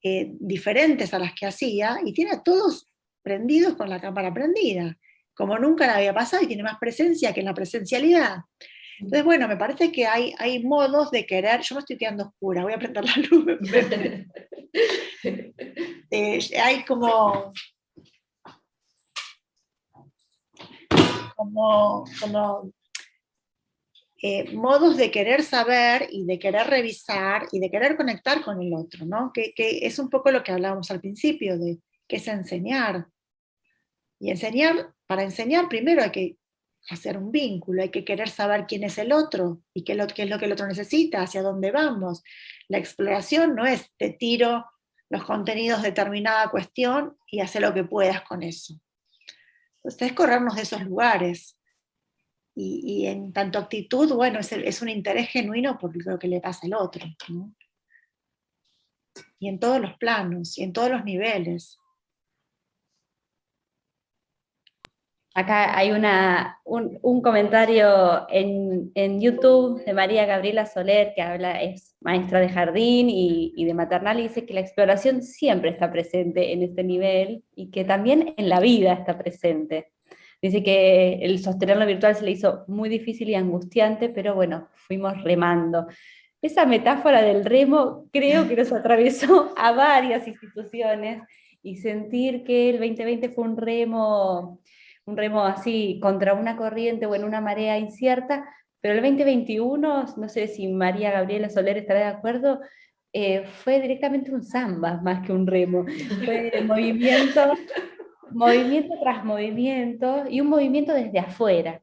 diferentes a las que hacía, y tiene a todos prendidos con la cámara prendida, como nunca le había pasado, y tiene más presencia que en la presencialidad. Entonces, bueno, me parece que hay modos de querer. Yo me estoy quedando oscura, voy a prender la luz. Hay como modos de querer saber y de querer revisar y de querer conectar con el otro, ¿no? Que es un poco lo que hablábamos al principio, de que es enseñar. Y para enseñar primero hay que hacer un vínculo, hay que querer saber quién es el otro y qué es lo que el otro necesita, hacia dónde vamos. La exploración no es te tiro los contenidos de determinada cuestión y hacer lo que puedas con eso. Entonces es corrernos de esos lugares. Y en tanto actitud, bueno, es un interés genuino por lo que le pasa al otro, ¿no? Y en todos los planos, y en todos los niveles. Acá hay un comentario en YouTube de María Gabriela Soler, que es maestra de jardín y de maternal, y dice que la exploración siempre está presente en este nivel y que también en la vida está presente. Dice que el sostenerlo virtual se le hizo muy difícil y angustiante, pero bueno, fuimos remando. Esa metáfora del remo creo que nos atravesó a varias instituciones, y sentir que el 2020 fue un remo así contra una corriente o en una marea incierta, pero el 2021, no sé si María Gabriela Soler estará de acuerdo, fue directamente un samba más que un remo. Fue movimiento, movimiento tras movimiento, y un movimiento desde afuera,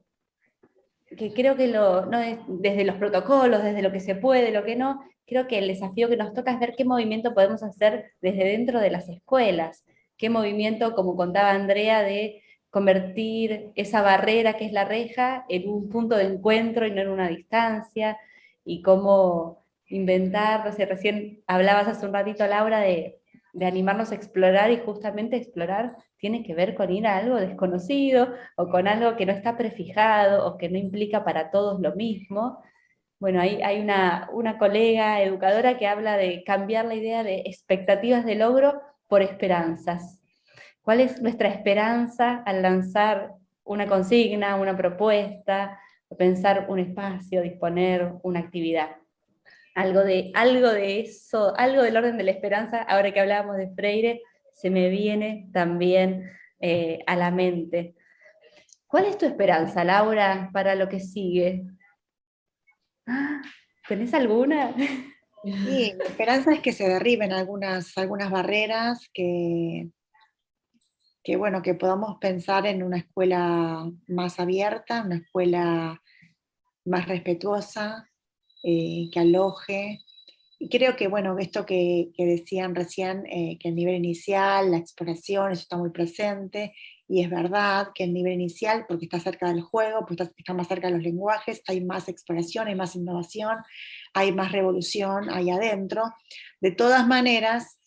que creo que no es desde los protocolos, desde lo que se puede, lo que no, creo que el desafío que nos toca es ver qué movimiento podemos hacer desde dentro de las escuelas, qué movimiento, como contaba Andrea, de convertir esa barrera que es la reja en un punto de encuentro y no en una distancia, y cómo inventar, no sé, recién hablabas hace un ratito, Laura, de animarnos a explorar, y justamente explorar tiene que ver con ir a algo desconocido, o con algo que no está prefijado, o que no implica para todos lo mismo. Bueno, hay una colega educadora que habla de cambiar la idea de expectativas de logro por esperanzas. ¿Cuál es nuestra esperanza al lanzar una consigna, una propuesta, pensar un espacio, disponer una actividad? Algo de eso, algo del orden de la esperanza, ahora que hablábamos de Freire, se me viene también a la mente. ¿Cuál es tu esperanza, Laura, para lo que sigue? Ah, ¿tenés alguna? Y mi esperanza es que se derriben algunas barreras, bueno, que podamos pensar en una escuela más abierta, una escuela más respetuosa, que aloje. Y creo que, bueno, esto que decían recién, que el nivel inicial, la exploración, eso está muy presente, y es verdad que el nivel inicial, porque está cerca del juego, porque está más cerca de los lenguajes, hay más exploración, hay más innovación, hay más revolución ahí adentro. De todas maneras,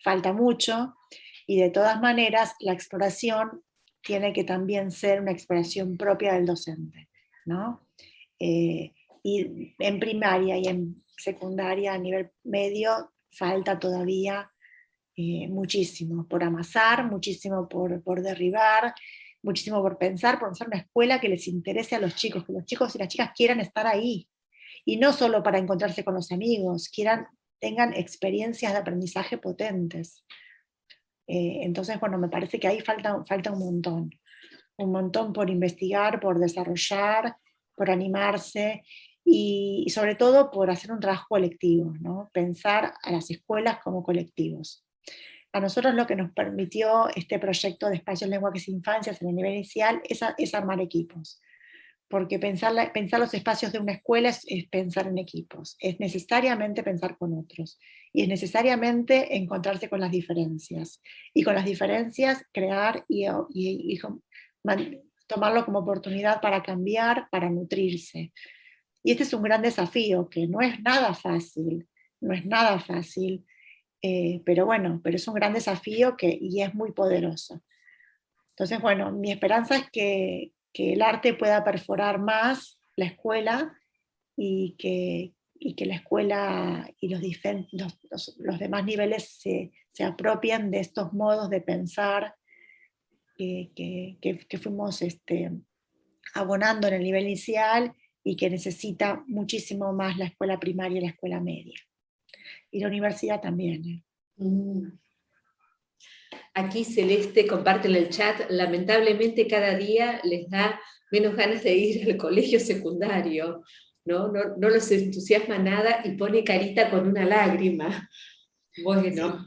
falta mucho, y de todas maneras la exploración tiene que también ser una exploración propia del docente, ¿no? Y en primaria y en secundaria, a nivel medio, falta todavía muchísimo por amasar, muchísimo por derribar, muchísimo por pensar una escuela que les interese a los chicos, que los chicos y las chicas quieran estar ahí, y no solo para encontrarse con los amigos, tengan experiencias de aprendizaje potentes. Entonces, bueno, me parece que ahí falta un montón por investigar, por desarrollar, por animarse, y sobre todo por hacer un trabajo colectivo, ¿no? Pensar a las escuelas como colectivos. A nosotros lo que nos permitió este proyecto de espacios, lenguajes e infancias en el nivel inicial es armar equipos, porque pensar los espacios de una escuela es pensar en equipos, es necesariamente pensar con otros, y es necesariamente encontrarse con las diferencias, y con las diferencias crear y tomarlo como oportunidad para cambiar, para nutrirse. Y este es un gran desafío, que no es nada fácil, no es nada fácil, pero bueno, pero es un gran desafío y es muy poderoso. Entonces, bueno, mi esperanza es que el arte pueda perforar más la escuela, y que la escuela y los demás niveles se apropien de estos modos de pensar que fuimos abonando en el nivel inicial, y que necesita muchísimo más la escuela primaria y la escuela media. Y la universidad también. Aquí Celeste comparte en el chat, lamentablemente cada día les da menos ganas de ir al colegio secundario, ¿no? No los entusiasma nada, y pone carita con una lágrima. Bueno.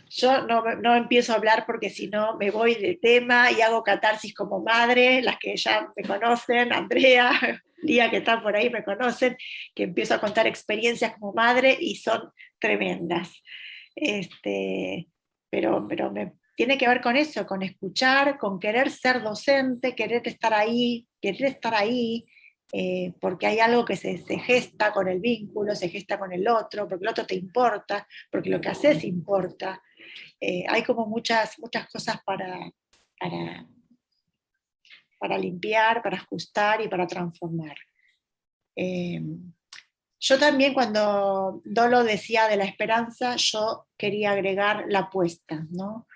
Yo no empiezo a hablar, porque si no me voy de tema y hago catarsis como madre. Las que ya me conocen, Andrea, Lía, que están por ahí, me conocen, que empiezo a contar experiencias como madre y son tremendas. Pero tiene que ver con eso, con escuchar, con querer ser docente, querer estar ahí, porque hay algo que se gesta con el vínculo, se gesta con el otro, porque el otro te importa, porque lo que haces importa. Hay como muchas cosas para limpiar, para ajustar y para transformar. Yo también, cuando Dolo decía de la esperanza, yo quería agregar la apuesta, ¿no?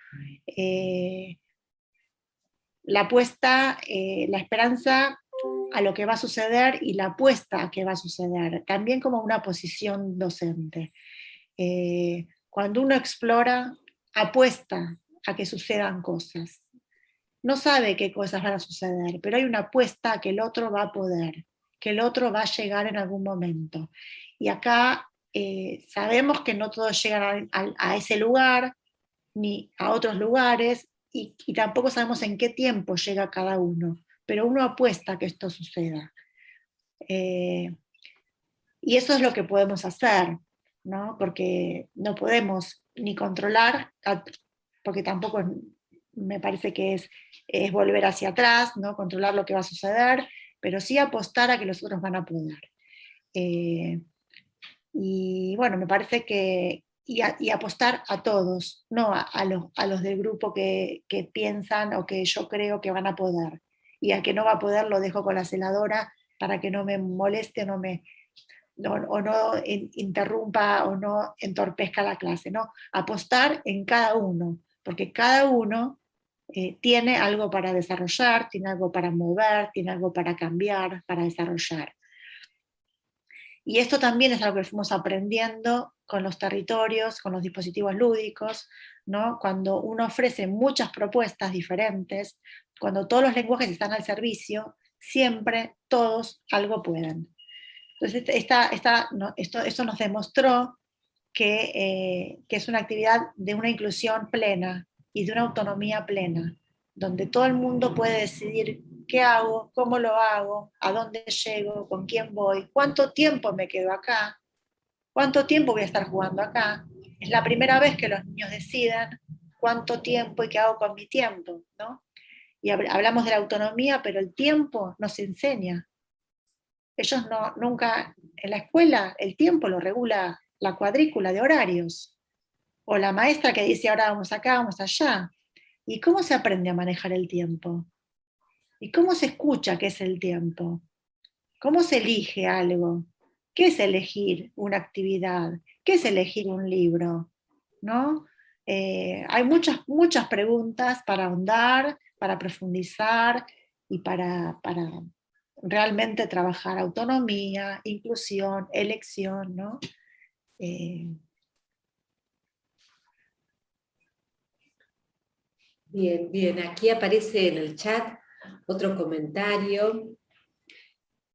La apuesta, la esperanza a lo que va a suceder, y la apuesta a qué va a suceder, también como una posición docente. Cuando uno explora, apuesta a que sucedan cosas. No sabe qué cosas van a suceder, pero hay una apuesta a que el otro va a poder, que el otro va a llegar en algún momento. Y acá sabemos que no todos llegan a ese lugar, ni a otros lugares, y tampoco sabemos en qué tiempo llega cada uno, pero uno apuesta a que esto suceda. Y eso es lo que podemos hacer, ¿no? Porque no podemos ni controlar, porque tampoco me parece que es volver hacia atrás, ¿no? Controlar lo que va a suceder, pero sí apostar a que los otros van a poder. Y bueno, me parece que, y apostar a todos, no a los del grupo que piensan o que yo creo que van a poder. Y al que no va a poder lo dejo con la celadora para que no me moleste o no interrumpa o no entorpezca la clase, ¿no? Apostar en cada uno, porque cada uno tiene algo para desarrollar, tiene algo para mover, tiene algo para cambiar, para desarrollar. Y esto también es algo que fuimos aprendiendo con los territorios, con los dispositivos lúdicos, ¿no? Cuando uno ofrece muchas propuestas diferentes, cuando todos los lenguajes están al servicio, siempre todos algo pueden. Entonces, esto nos demostró que es una actividad de una inclusión plena y de una autonomía plena, donde todo el mundo puede decidir qué hago, cómo lo hago, a dónde llego, con quién voy, cuánto tiempo me quedo acá, cuánto tiempo voy a estar jugando acá. Es la primera vez que los niños deciden cuánto tiempo y qué hago con mi tiempo, ¿no? Y hablamos de la autonomía, pero el tiempo nos enseña. Ellos nunca, en la escuela, el tiempo lo regula la cuadrícula de horarios, o la maestra que dice ahora vamos acá, vamos allá. ¿Y cómo se aprende a manejar el tiempo? ¿Y cómo se escucha qué es el tiempo? ¿Cómo se elige algo? ¿Qué es elegir una actividad? ¿Qué es elegir un libro? ¿No? Hay muchas preguntas para ahondar, para profundizar y para realmente trabajar autonomía, inclusión, elección, ¿no? Bien, bien. Aquí aparece en el chat otro comentario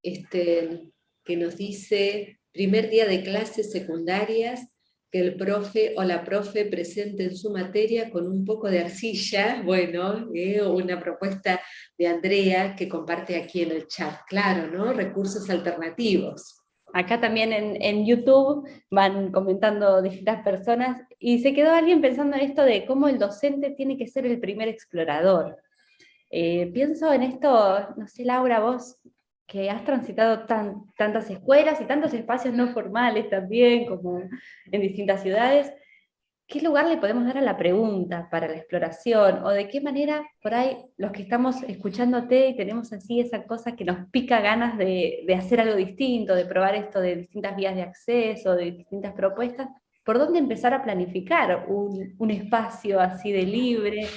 que nos dice: primer día de clases secundarias, que el profe o la profe presenten su materia con un poco de arcilla. Bueno, una propuesta de Andrea que comparte aquí en el chat. Claro, ¿no? Recursos alternativos. Acá también en YouTube van comentando distintas personas y se quedó alguien pensando en esto de cómo el docente tiene que ser el primer explorador. Pienso en esto, no sé, Laura, vos que has transitado tantas escuelas y tantos espacios no formales también, como en distintas ciudades, ¿qué lugar le podemos dar a la pregunta para la exploración? ¿O de qué manera por ahí los que estamos escuchándote y tenemos así esa cosa que nos pica ganas de hacer algo distinto, de probar esto de distintas vías de acceso, de distintas propuestas, por dónde empezar a planificar un espacio así de libre?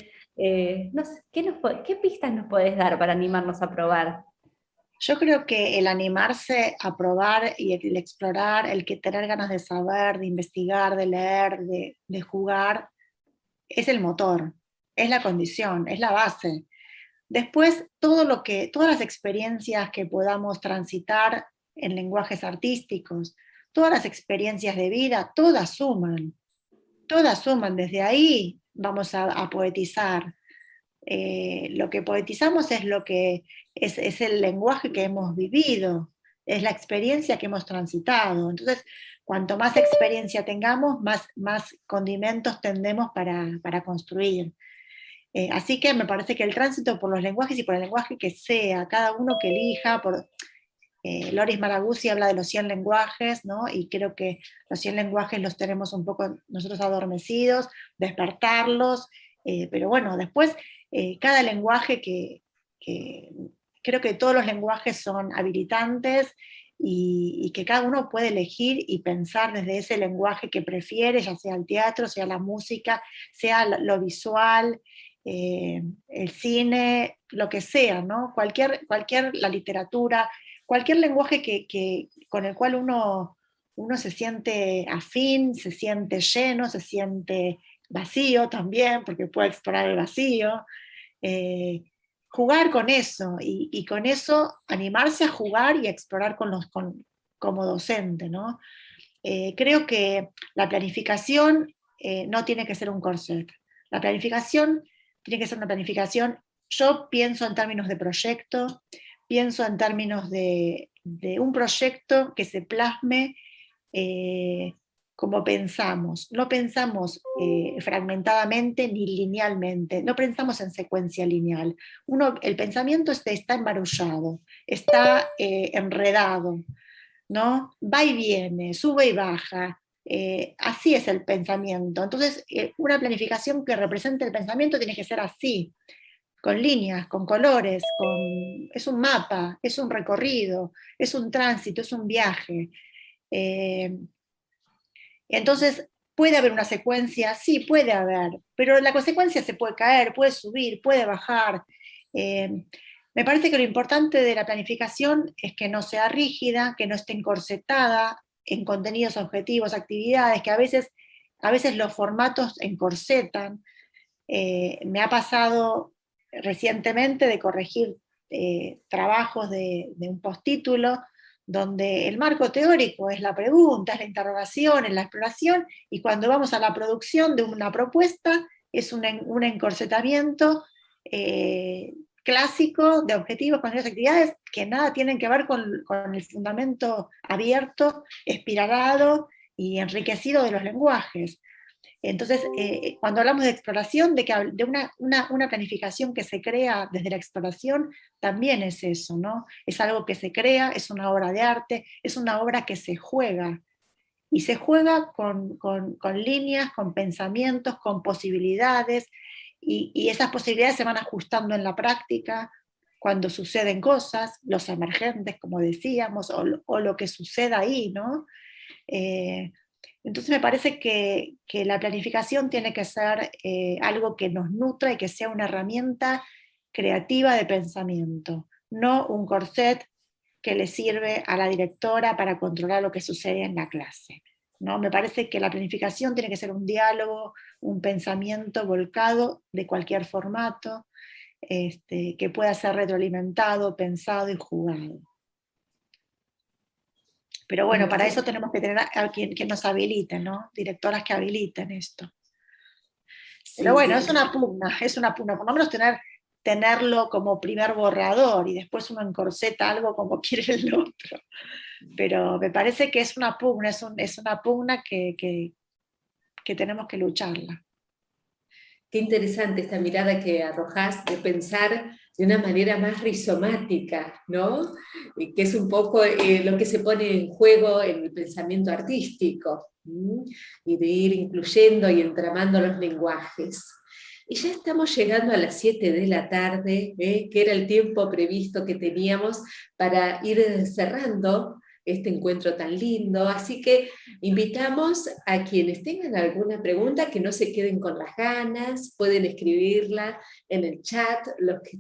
No sé, ¿qué pistas nos podés dar para animarnos a probar? Yo creo que el animarse a probar y el explorar, el que tener ganas de saber, de investigar, de leer, de jugar, es el motor, es la condición, es la base. Después, todas las experiencias que podamos transitar en lenguajes artísticos, todas las experiencias de vida, todas suman, desde ahí vamos a poetizar. Lo que poetizamos es lo que es el lenguaje que hemos vivido, es la experiencia que hemos transitado. Entonces, cuanto más experiencia tengamos, más condimentos tendemos para construir. Así que me parece que el tránsito por los lenguajes y por el lenguaje que sea, cada uno que elija, Loris Maraguzzi habla de los 100 lenguajes, ¿no? Y creo que los 100 lenguajes los tenemos un poco nosotros adormecidos, despertarlos, pero bueno, después cada lenguaje creo que todos los lenguajes son habilitantes y que cada uno puede elegir y pensar desde ese lenguaje que prefiere, ya sea el teatro, sea la música, sea lo visual, el cine, lo que sea, ¿no? La literatura, cualquier lenguaje con el cual uno se siente afín, se siente lleno, se siente vacío también, porque puede explorar el vacío. Jugar con eso y con eso animarse a jugar y a explorar como docente, ¿no? Creo que la planificación no tiene que ser un corset. La planificación tiene que ser una planificación. Yo pienso en términos de proyecto, pienso en términos de un proyecto que se plasme como pensamos. No pensamos fragmentadamente ni linealmente, no pensamos en secuencia lineal. El pensamiento está embarullado, está enredado, ¿no? Va y viene, sube y baja. Así es el pensamiento. Entonces, una planificación que represente el pensamiento tiene que ser así, con líneas, con colores, es un mapa, es un recorrido, es un tránsito, es un viaje. Entonces, ¿puede haber una secuencia? Sí, puede haber, pero la consecuencia se puede caer, puede subir, puede bajar. Me parece que lo importante de la planificación es que no sea rígida, que no esté encorsetada en contenidos, objetivos, actividades, que a veces los formatos encorsetan. Me ha pasado recientemente de corregir trabajos de un postítulo donde el marco teórico es la pregunta, es la interrogación, es la exploración, y cuando vamos a la producción de una propuesta es un encorsetamiento clásico de objetivos, contenidos, actividades que nada tienen que ver con el fundamento abierto, espiralado y enriquecido de los lenguajes. Entonces, cuando hablamos de exploración, de una planificación que se crea desde la exploración, también es eso, ¿no? Es algo que se crea, es una obra de arte, es una obra que se juega. Y se juega con líneas, con pensamientos, con posibilidades, y esas posibilidades se van ajustando en la práctica cuando suceden cosas, los emergentes, como decíamos, o lo que suceda ahí, ¿no? Entonces me parece que la planificación tiene que ser algo que nos nutra y que sea una herramienta creativa de pensamiento, no un corset que le sirve a la directora para controlar lo que sucede en la clase, ¿no? Me parece que la planificación tiene que ser un diálogo, un pensamiento volcado de cualquier formato, que pueda ser retroalimentado, pensado y jugado. Pero bueno, para eso tenemos que tener a quien que nos habilite, ¿no? Directoras que habiliten esto. Pero Sí, bueno, sí. es una pugna, por lo menos tenerlo como primer borrador y después uno encorseta algo como quiere el otro. Pero me parece que es una pugna, es una pugna que tenemos que lucharla. Qué interesante esta mirada que arrojás de pensar de una manera más rizomática, ¿no? Que es un poco lo que se pone en juego en el pensamiento artístico, y de ir incluyendo y entramando los lenguajes. Y ya estamos llegando a las 7 de la tarde, que era el tiempo previsto que teníamos para ir cerrando este encuentro tan lindo, así que invitamos a quienes tengan alguna pregunta que no se queden con las ganas, pueden escribirla en el chat, los que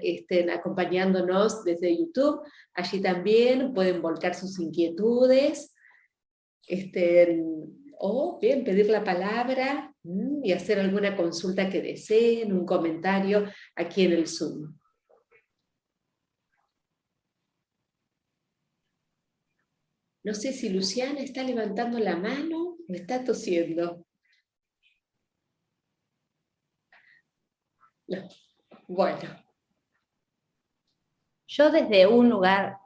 estén acompañándonos desde YouTube, allí también pueden volcar sus inquietudes, o bien pedir la palabra y hacer alguna consulta que deseen, un comentario aquí en el Zoom. No sé si Luciana está levantando la mano o está tosiendo. No. Bueno. Yo desde un lugar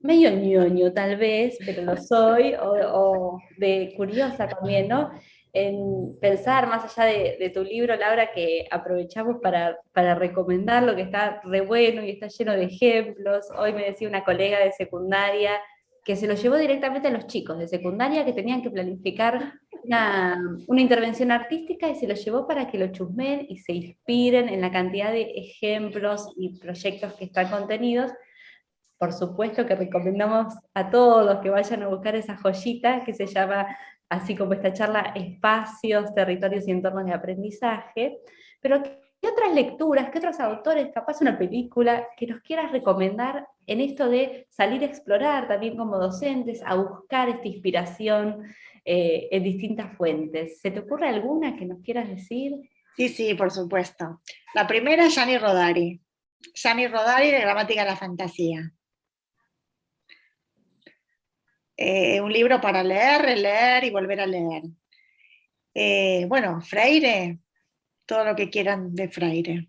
medio ñoño tal vez, pero lo soy, o de curiosa también, ¿no? En pensar más allá de tu libro, Laura, que aprovechamos para recomendar lo que está re bueno y está lleno de ejemplos. Hoy me decía una colega de secundaria que se lo llevó directamente a los chicos de secundaria que tenían que planificar una intervención artística y se lo llevó para que lo chusmen y se inspiren en la cantidad de ejemplos y proyectos que están contenidos. Por supuesto que recomendamos a todos que vayan a buscar esa joyita que se llama, así como esta charla, Espacios, Territorios y Entornos de Aprendizaje. Pero ¿qué otras lecturas, qué otros autores, capaz una película, que nos quieras recomendar en esto de salir a explorar también como docentes, a buscar esta inspiración en distintas fuentes? ¿Se te ocurre alguna que nos quieras decir? Sí, por supuesto. La primera es Gianni Rodari. Gianni Rodari de Gramática de la Fantasía. Un libro para leer, releer y volver a leer. Bueno, Freire, todo lo que quieran de Freire.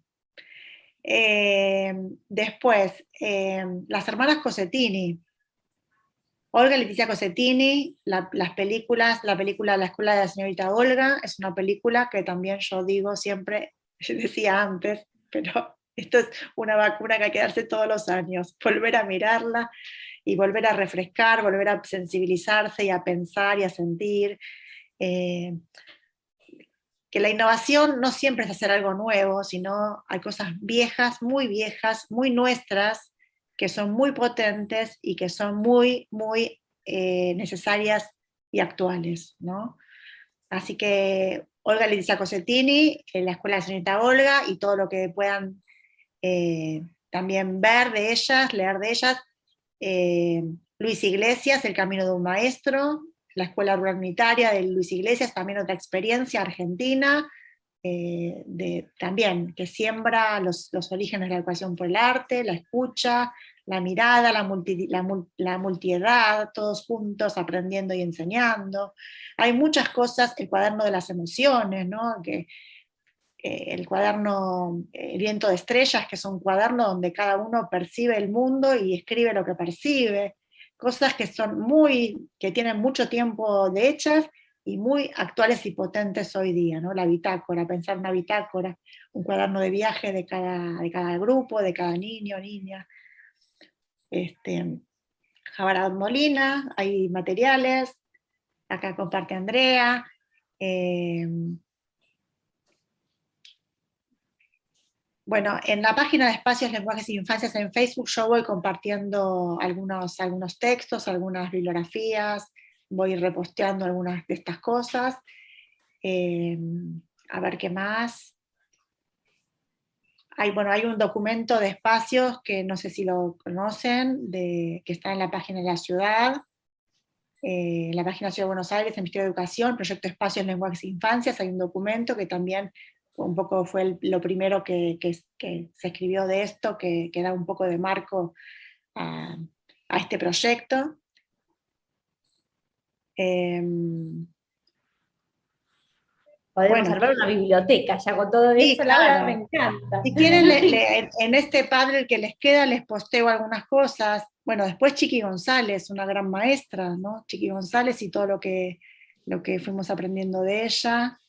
Después, las hermanas Cossettini, Olga y Leticia Cossettini, las películas, la película La escuela de la señorita Olga, es una película que también yo digo siempre, decía antes, pero esto es una vacuna que hay que darse todos los años, volver a mirarla y volver a refrescar, volver a sensibilizarse y a pensar y a sentir. Que la innovación no siempre es hacer algo nuevo, sino hay cosas viejas, muy nuestras, que son muy potentes y que son muy, muy necesarias y actuales, ¿no? Así que Olga Leticia Cossettini, la Escuela de la Señorita Olga, y todo lo que puedan también ver de ellas, leer de ellas. Luis Iglesias, El camino de un maestro, la Escuela Rural Unitaria de Luis Iglesias, también otra experiencia argentina, también que siembra los orígenes de la educación por el arte, la escucha, la mirada, la multiedad, todos juntos aprendiendo y enseñando. Hay muchas cosas, el cuaderno de las emociones, ¿no? El cuaderno El viento de estrellas, que es un cuaderno donde cada uno percibe el mundo y escribe lo que percibe, cosas que tienen mucho tiempo de hechas y muy actuales y potentes hoy día, ¿no? La bitácora, pensar una bitácora, un cuaderno de viaje de cada grupo, de cada niño, niña. Jabarad Molina, hay materiales, acá comparte Andrea. Bueno, en la página de Espacios, Lenguajes e Infancias en Facebook yo voy compartiendo algunos textos, algunas bibliografías, voy reposteando algunas de estas cosas. A ver qué más. Hay un documento de espacios que no sé si lo conocen, que está en la página de la ciudad, en la página de la Ciudad de Buenos Aires, el Ministerio de Educación, Proyecto Espacios, Lenguajes e Infancias, hay un documento que también un poco fue lo primero que se escribió de esto, que da un poco de marco a este proyecto. Podemos armar una biblioteca ya con todo sí, eso, Laura, claro. me encanta. Si quieren, en este Padlet que les queda, les posteo algunas cosas. Bueno, después Chiqui González, una gran maestra, ¿no? Chiqui González y todo lo que fuimos aprendiendo de ella.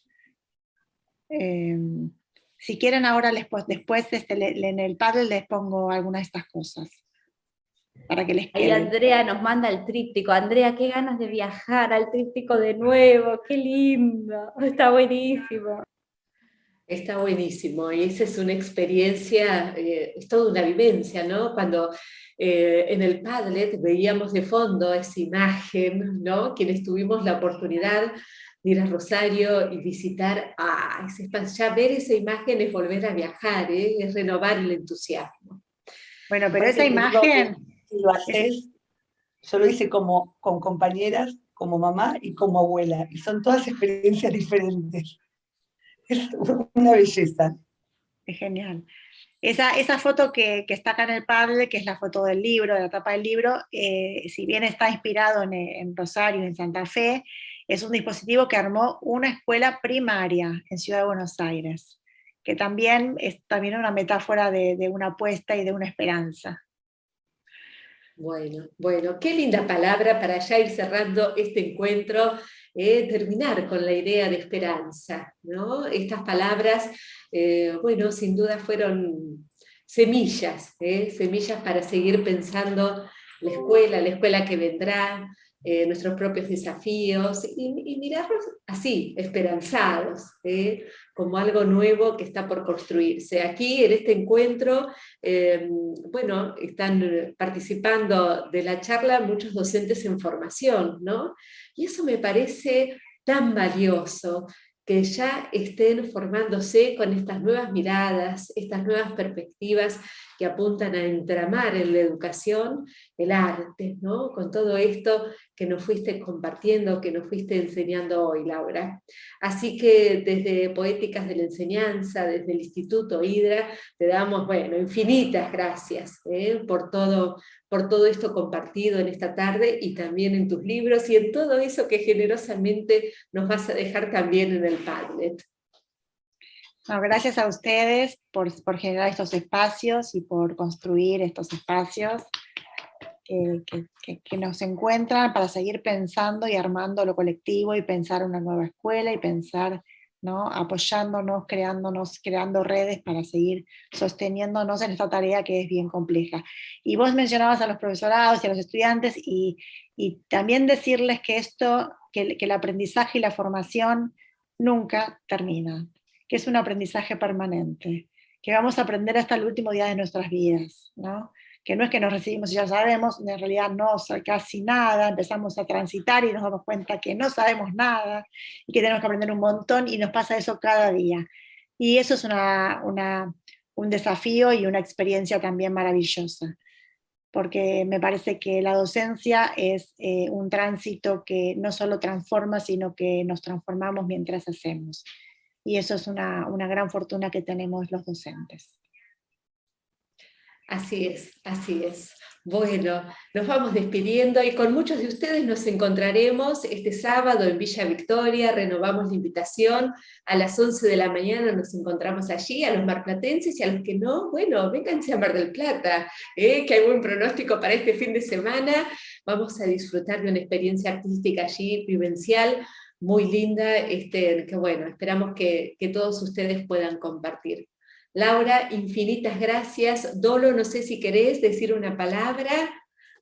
Si quieren ahora después en el Padlet les pongo algunas de estas cosas para que les quede. Ahí Andrea nos manda el tríptico. Andrea, qué ganas de viajar al tríptico de nuevo, qué lindo, está buenísimo. Está buenísimo, y esa es una experiencia, es toda una vivencia, ¿no? Cuando en el Padlet veíamos de fondo esa imagen, ¿no? Quienes tuvimos la oportunidad de ir a Rosario y visitar ese espacio, ya ver esa imagen es volver a viajar, es renovar el entusiasmo. Bueno, pero esa imagen... Si lo haces, yo lo hice con compañeras, como mamá y como abuela, y son todas experiencias diferentes. Es una belleza. Es genial. Esa foto que está acá en el Padlet, que es la foto del libro, de la tapa del libro, si bien está inspirado en Rosario, en Santa Fe, es un dispositivo que armó una escuela primaria en Ciudad de Buenos Aires, que también es una metáfora de una apuesta y de una esperanza. Bueno, qué linda palabra para ya ir cerrando este encuentro, terminar con la idea de esperanza, ¿no? Estas palabras, sin duda fueron semillas, semillas para seguir pensando la escuela que vendrá, nuestros propios desafíos, y mirarlos así, esperanzados, como algo nuevo que está por construirse. Aquí, en este encuentro, están participando de la charla muchos docentes en formación, ¿no? Y eso me parece tan valioso, que ya estén formándose con estas nuevas miradas, estas nuevas perspectivas, que que apuntan a entramar en la educación el arte, ¿no? Con todo esto que nos fuiste compartiendo, que nos fuiste enseñando hoy, Laura. Así que desde Poéticas de la Enseñanza, desde el Instituto Hidra, te damos, bueno, infinitas gracias por todo esto compartido en esta tarde y también en tus libros y en todo eso que generosamente nos vas a dejar también en el Padlet. No, gracias a ustedes por generar estos espacios y por construir estos espacios que nos encuentran para seguir pensando y armando lo colectivo y pensar una nueva escuela y pensar, ¿no? Apoyándonos, creando redes para seguir sosteniéndonos en esta tarea que es bien compleja. Y vos mencionabas a los profesorados y a los estudiantes y también decirles que que el aprendizaje y la formación nunca termina, que es un aprendizaje permanente, que vamos a aprender hasta el último día de nuestras vidas, ¿no? Que no es que nos recibimos y ya sabemos, en realidad no casi nada, empezamos a transitar y nos damos cuenta que no sabemos nada y que tenemos que aprender un montón y nos pasa eso cada día. Y eso es un desafío y una experiencia también maravillosa, porque me parece que la docencia es un tránsito que no solo transforma, sino que nos transformamos mientras hacemos. Y eso es una gran fortuna que tenemos los docentes. Así es, así es. Bueno, nos vamos despidiendo y con muchos de ustedes nos encontraremos este sábado en Villa Victoria, renovamos la invitación, a las 11 de la mañana nos encontramos allí, a los marplatenses y a los que no, bueno, vénganse a Mar del Plata, que hay buen pronóstico para este fin de semana, vamos a disfrutar de una experiencia artística allí, vivencial, muy linda, que bueno, esperamos que todos ustedes puedan compartir. Laura, infinitas gracias. Dolo, no sé si querés decir una palabra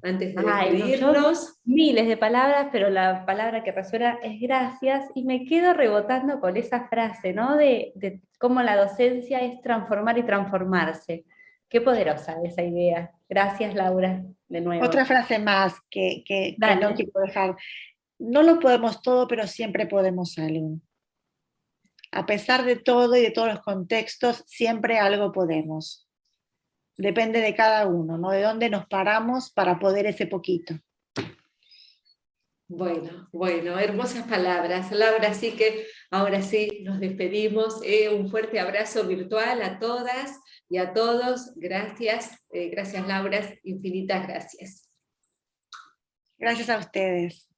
antes de despedirnos. Miles de palabras, pero la palabra que resuena es gracias, y me quedo rebotando con esa frase, ¿no? De cómo la docencia es transformar y transformarse. Qué poderosa esa idea. Gracias, Laura, de nuevo. Otra frase más que no quiero dejar. No lo podemos todo, pero siempre podemos algo. A pesar de todo y de todos los contextos, siempre algo podemos. Depende de cada uno, ¿no? De dónde nos paramos para poder ese poquito. Bueno, hermosas palabras, Laura, así que ahora sí nos despedimos. Un fuerte abrazo virtual a todas y a todos. Gracias, gracias Laura, infinitas gracias. Gracias a ustedes.